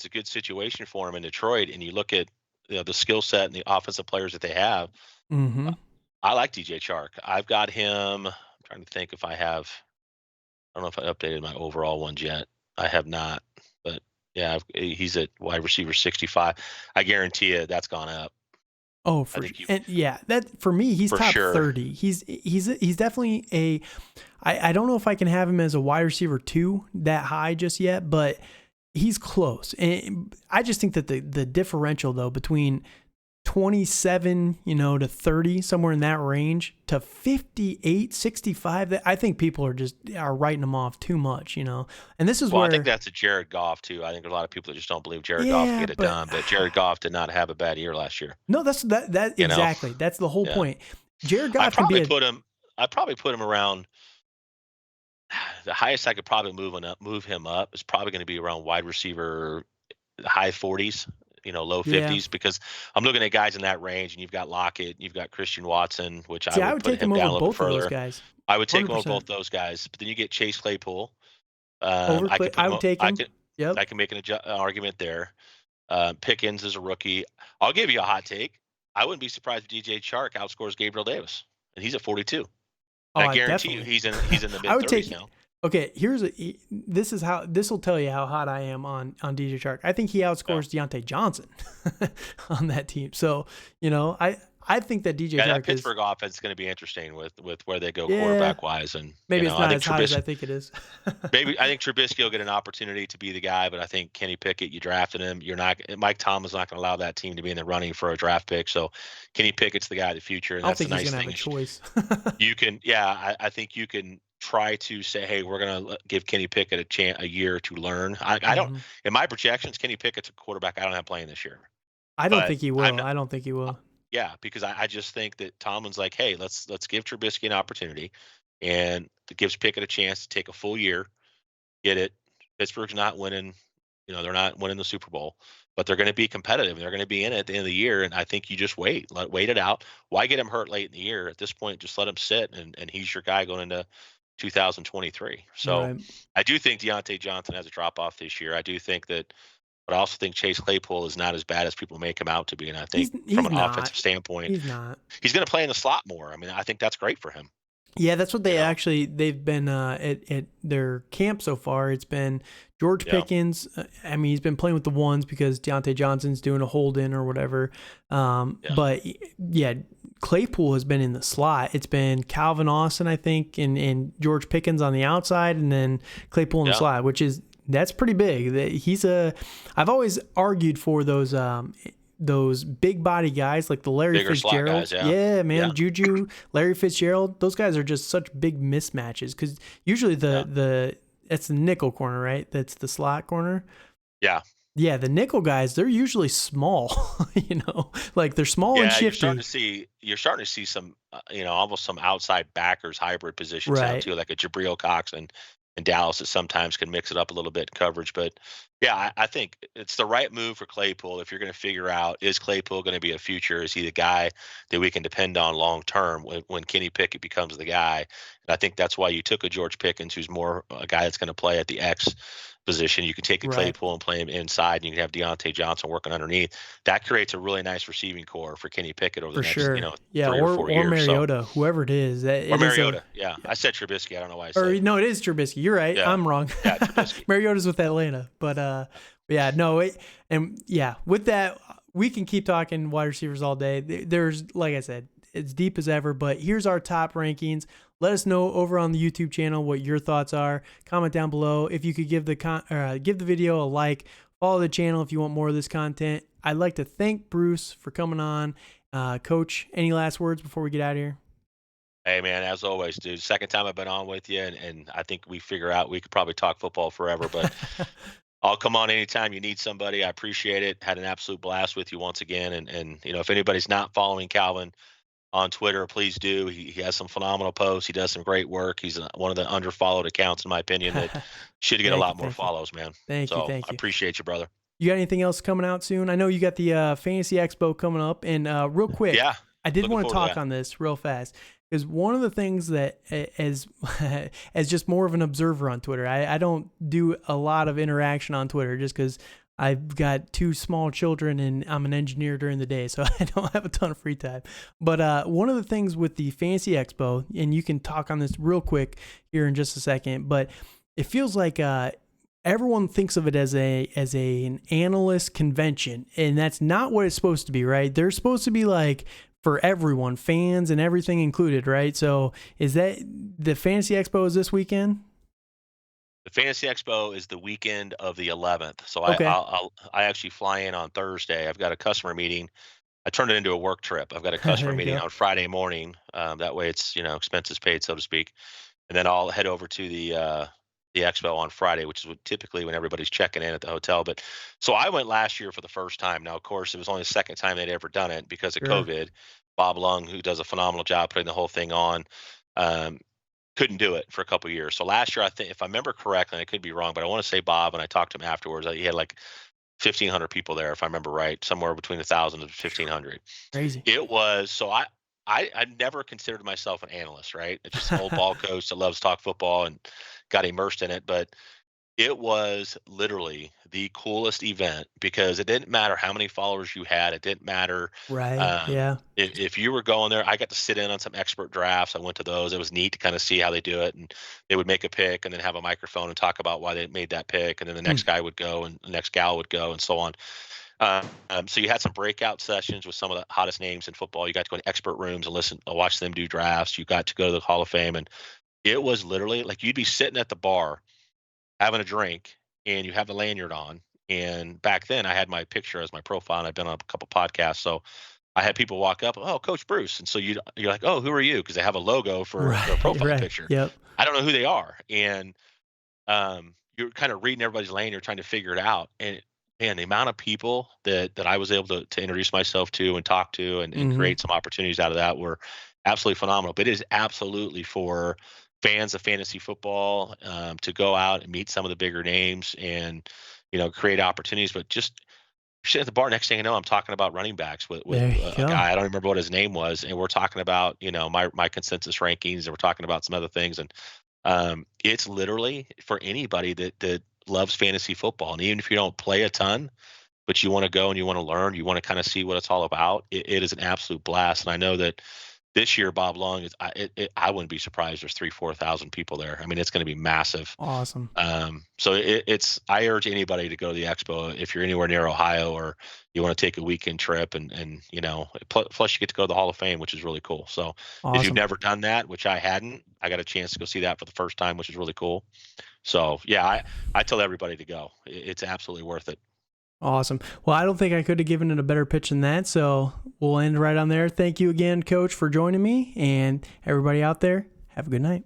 Speaker 2: a good situation for him in Detroit. And you look at the skill set and the offensive players that they have.
Speaker 1: Mm-hmm.
Speaker 2: I like DJ Chark. I've got him. I'm trying to think if I have. I don't know if I updated my overall ones yet. I have not, but yeah, he's at wide receiver 65. I guarantee you that's gone up.
Speaker 1: Oh,
Speaker 2: I
Speaker 1: for
Speaker 2: think you
Speaker 1: and yeah, that for me, he's
Speaker 2: for
Speaker 1: top
Speaker 2: sure.
Speaker 1: 30. He's definitely a. I don't know if I can have him as a wide receiver 2 that high just yet, but he's close. And I just think that the differential though between 27, to 30, somewhere in that range, to 58, 65, that I think people are writing him off too much, And this is
Speaker 2: Well, I think
Speaker 1: where,
Speaker 2: that's a Jared Goff too. I think there's a lot of people that just don't believe Jared Goff can
Speaker 1: yeah,
Speaker 2: get it
Speaker 1: but
Speaker 2: done. But Jared Goff did not have a bad year last year.
Speaker 1: no, that
Speaker 2: You know,
Speaker 1: exactly. That's the whole
Speaker 2: yeah.
Speaker 1: point. Jared
Speaker 2: I
Speaker 1: Goff can be
Speaker 2: probably
Speaker 1: a,
Speaker 2: put him. I probably put him around. The highest I could probably move him up is probably going to be around wide receiver high 40s, low
Speaker 1: yeah.
Speaker 2: 50s, because I'm looking at guys in that range, and you've got Lockett, you've got Christian Watson, which I
Speaker 1: See, I
Speaker 2: would
Speaker 1: would
Speaker 2: put
Speaker 1: take him
Speaker 2: him down
Speaker 1: over
Speaker 2: a little bit
Speaker 1: both of those
Speaker 2: further.
Speaker 1: guys.
Speaker 2: I would take him over
Speaker 1: 100%.
Speaker 2: both those guys, but then you get Chase Claypool. I
Speaker 1: Over
Speaker 2: could put
Speaker 1: I
Speaker 2: him.
Speaker 1: would take him. Yep.
Speaker 2: I can make an argument there. Pickens is a rookie. I'll give you a hot take. I wouldn't be surprised if DJ Chark outscores Gabriel Davis, and he's at 42.
Speaker 1: Oh,
Speaker 2: And I
Speaker 1: I
Speaker 2: guarantee you
Speaker 1: definitely.
Speaker 2: he's in the
Speaker 1: I
Speaker 2: mid
Speaker 1: would
Speaker 2: 30s
Speaker 1: take.
Speaker 2: now.
Speaker 1: Okay, this will tell you how hot I am on DJ Chark. I think he
Speaker 2: Yeah.
Speaker 1: outscores Deontay Johnson on that team. So, I think that DJ
Speaker 2: Yeah, that
Speaker 1: Chark is,
Speaker 2: Pittsburgh offense is going to be interesting with where they go
Speaker 1: yeah,
Speaker 2: quarterback wise, and
Speaker 1: maybe it's
Speaker 2: I
Speaker 1: not
Speaker 2: think
Speaker 1: as hot as I
Speaker 2: Trubisky.
Speaker 1: think it is.
Speaker 2: Maybe I think Trubisky will get an opportunity to be the guy, but I think Kenny Pickett, you drafted him. You're not. Mike Tomlin's not going to allow that team to be in the running for a draft pick. So Kenny Pickett's the guy of the future, and
Speaker 1: I don't
Speaker 2: that's the
Speaker 1: think he's
Speaker 2: nice
Speaker 1: gonna have
Speaker 2: thing
Speaker 1: a
Speaker 2: is
Speaker 1: choice.
Speaker 2: you can. Yeah, I think you can try to say, hey, we're going to give Kenny Pickett a year to learn. I don't.
Speaker 1: hmm
Speaker 2: In my projections, Kenny Pickett's a quarterback I don't have playing this year,
Speaker 1: I don't
Speaker 2: but
Speaker 1: think he
Speaker 2: I'm
Speaker 1: will.
Speaker 2: not.
Speaker 1: I don't think he will.
Speaker 2: Yeah, because I just think that Tomlin's like, hey, let's give Trubisky an opportunity, and it gives Pickett a chance to take a full year, get it. Pittsburgh's not winning, they're not winning the Super Bowl, but they're going to be competitive. They're going to be in it at the end of the year, and I think you just wait it out. Why get him hurt late in the year? At this point, just let him sit, and he's your guy going into 2023. So
Speaker 1: Right.
Speaker 2: I do think Deontay Johnson has a drop off this year. I do think that. But I also think Chase Claypool is not as bad as people make him out to be. And I think from
Speaker 1: He's
Speaker 2: an
Speaker 1: not.
Speaker 2: offensive standpoint,
Speaker 1: He's not.
Speaker 2: he's going to play in the slot more. I mean, I think that's great for him.
Speaker 1: Yeah, that's what
Speaker 2: You know?
Speaker 1: they've been at their camp so far. It's been George
Speaker 2: Yeah.
Speaker 1: Pickens. I mean, he's been playing with the ones because Deontay Johnson's doing a hold in or whatever.
Speaker 2: Yeah.
Speaker 1: But yeah, Claypool has been in the slot. It's been Calvin Austin, I think, and George Pickens on the outside, and then Claypool in the
Speaker 2: Yeah.
Speaker 1: slot, that's pretty big. I've always argued for those big body guys like the Larry
Speaker 2: Bigger slot
Speaker 1: Fitzgerald.
Speaker 2: guys, yeah.
Speaker 1: Yeah, man.
Speaker 2: Yeah.
Speaker 1: Juju, Larry Fitzgerald, those guys are just such big mismatches because usually that's the nickel corner, right? That's the slot corner.
Speaker 2: Yeah.
Speaker 1: Yeah, the nickel guys, they're usually small, like they're small and
Speaker 2: Yeah,
Speaker 1: shifty.
Speaker 2: you're starting to see some, almost some outside backers hybrid positions now
Speaker 1: Right.
Speaker 2: too, like a Jabril Cox and Dallas that sometimes can mix it up a little bit in coverage. But yeah, I think it's the right move for Claypool. If you're going to figure out, is Claypool going to be a future? Is he the guy that we can depend on long term when Kenny Pickett becomes the guy? And I think that's why you took a George Pickens, who's more a guy that's going to play at the X position. You can take a
Speaker 1: Right.
Speaker 2: Claypool and play him inside, and you can have Deontay Johnson working underneath. That creates a really nice receiving core for Kenny Pickett over the
Speaker 1: For
Speaker 2: next,
Speaker 1: sure. Yeah,
Speaker 2: 3 or 4
Speaker 1: or
Speaker 2: years. So,
Speaker 1: Mariota, whoever it is.
Speaker 2: or Mariota. Yeah, I said Trubisky. I don't know why I said.
Speaker 1: Or no, it is Trubisky. You're right.
Speaker 2: Yeah.
Speaker 1: I'm wrong.
Speaker 2: Yeah, Trubisky.
Speaker 1: Mariota's with Atlanta, but yeah, no, and yeah, with that, we can keep talking wide receivers all day. There's, like I said, it's deep as ever. But here's our top rankings. Let us know over on the YouTube channel what your thoughts are. Comment down below. If you could give the video a like, follow the channel if you want more of this content. I'd like to thank Bruce for coming on. Coach, any last words before we get out of here?
Speaker 2: Hey, man, as always, dude. Second time I've been on with you, and I think we figure out we could probably talk football forever, but I'll come on anytime you need somebody. I appreciate it. Had an absolute blast with you once again. And if anybody's not following Calvin on Twitter, please do. He has some phenomenal posts. He does some great work. He's one of the underfollowed accounts, in my opinion, that should get a lot more follows, man.
Speaker 1: Thank you.
Speaker 2: I appreciate you, brother.
Speaker 1: You got anything else coming out soon? I know you got the Fantasy Expo coming up. And real quick,
Speaker 2: Yeah.
Speaker 1: I did
Speaker 2: looking
Speaker 1: want to
Speaker 2: forward to
Speaker 1: talk
Speaker 2: that.
Speaker 1: on this real fast. Because one of the things that, as as just more of an observer on Twitter, I don't do a lot of interaction on Twitter just because I've got two small children and I'm an engineer during the day, so I don't have a ton of free time. But one of the things with the Fantasy Expo, and you can talk on this real quick here in just a second, but it feels like everyone thinks of it as an analyst convention, and that's not what it's supposed to be, right? They're supposed to be like for everyone, fans and everything included, right? So is that the Fantasy Expo is this weekend?
Speaker 2: The Fantasy Expo is the weekend of the 11th. So
Speaker 1: Okay.
Speaker 2: I actually fly in on Thursday. I've got a customer meeting. I turned it into a work trip. I've got a customer
Speaker 1: There you
Speaker 2: meeting
Speaker 1: go.
Speaker 2: on Friday morning. That way it's, expenses paid, so to speak. And then I'll head over to the expo on Friday, which is typically when everybody's checking in at the hotel. But so I went last year for the first time. Now, of course, it was only the second time they'd ever done it because of
Speaker 1: Sure.
Speaker 2: COVID. Bob Lung, who does a phenomenal job putting the whole thing on, um, couldn't do it for a couple of years. So last year, I think, if I remember correctly, and I could be wrong, but I want to say Bob, and I talked to him afterwards, he had like 1,500 people there, if I remember right, somewhere between 1,000 and 1,500.
Speaker 1: Crazy.
Speaker 2: It was so I never considered myself an analyst, right? It's just an old ball coach that loves to talk football and got immersed in it. But it was literally the coolest event because it didn't matter how many followers you had. It didn't matter
Speaker 1: Right. Yeah.
Speaker 2: if you were going there. I got to sit in on some expert drafts. I went to those. It was neat to kind of see how they do it, and they would make a pick and then have a microphone and talk about why they made that pick, and then the
Speaker 1: Hmm.
Speaker 2: next guy would go and the next gal would go and so on. So you had some breakout sessions with some of the hottest names in football. You got to go to expert rooms and watch them do drafts. You got to go to the Hall of Fame, and it was literally like you'd be sitting at the bar having a drink, and you have the lanyard on. And back then, I had my picture as my profile, and I've been on a couple podcasts, so I had people walk up, "Oh, Coach Bruce," and so you're like, "Oh, who are you?" Because they have a logo for their
Speaker 1: Right.
Speaker 2: profile
Speaker 1: Right.
Speaker 2: picture.
Speaker 1: Yep.
Speaker 2: I don't know who they are, and you're kind of reading everybody's lane. You're trying to figure it out, and man, the amount of people that I was able to introduce myself to and talk to and
Speaker 1: Hmm.
Speaker 2: create some opportunities out of that were absolutely phenomenal. But it is absolutely for fans of fantasy football to go out and meet some of the bigger names and create opportunities. But just sitting at the bar, next thing you know, I'm talking about running backs with
Speaker 1: There you
Speaker 2: a
Speaker 1: go.
Speaker 2: guy. I don't remember what his name was, and we're talking about my consensus rankings, and we're talking about some other things. And it's literally for anybody that loves fantasy football, and even if you don't play a ton, but you want to go and you want to learn, you want to kind of see what it's all about. It is an absolute blast, and I know that this year Bob Long is. I wouldn't be surprised. There's 3,000-4,000 people there. I mean, it's going to be massive.
Speaker 1: Awesome.
Speaker 2: So it's. I urge anybody to go to the expo if you're anywhere near Ohio or you want to take a weekend trip, and plus you get to go to the Hall of Fame, which is really cool. So if you've
Speaker 1: Awesome.
Speaker 2: never done that, which I hadn't, I got a chance to go see that for the first time, which is really cool. So yeah, I tell everybody to go. It's absolutely worth it.
Speaker 1: Awesome. Well, I don't think I could have given it a better pitch than that. So we'll end right on there. Thank you again, Coach, for joining me. And everybody out there, have a good night.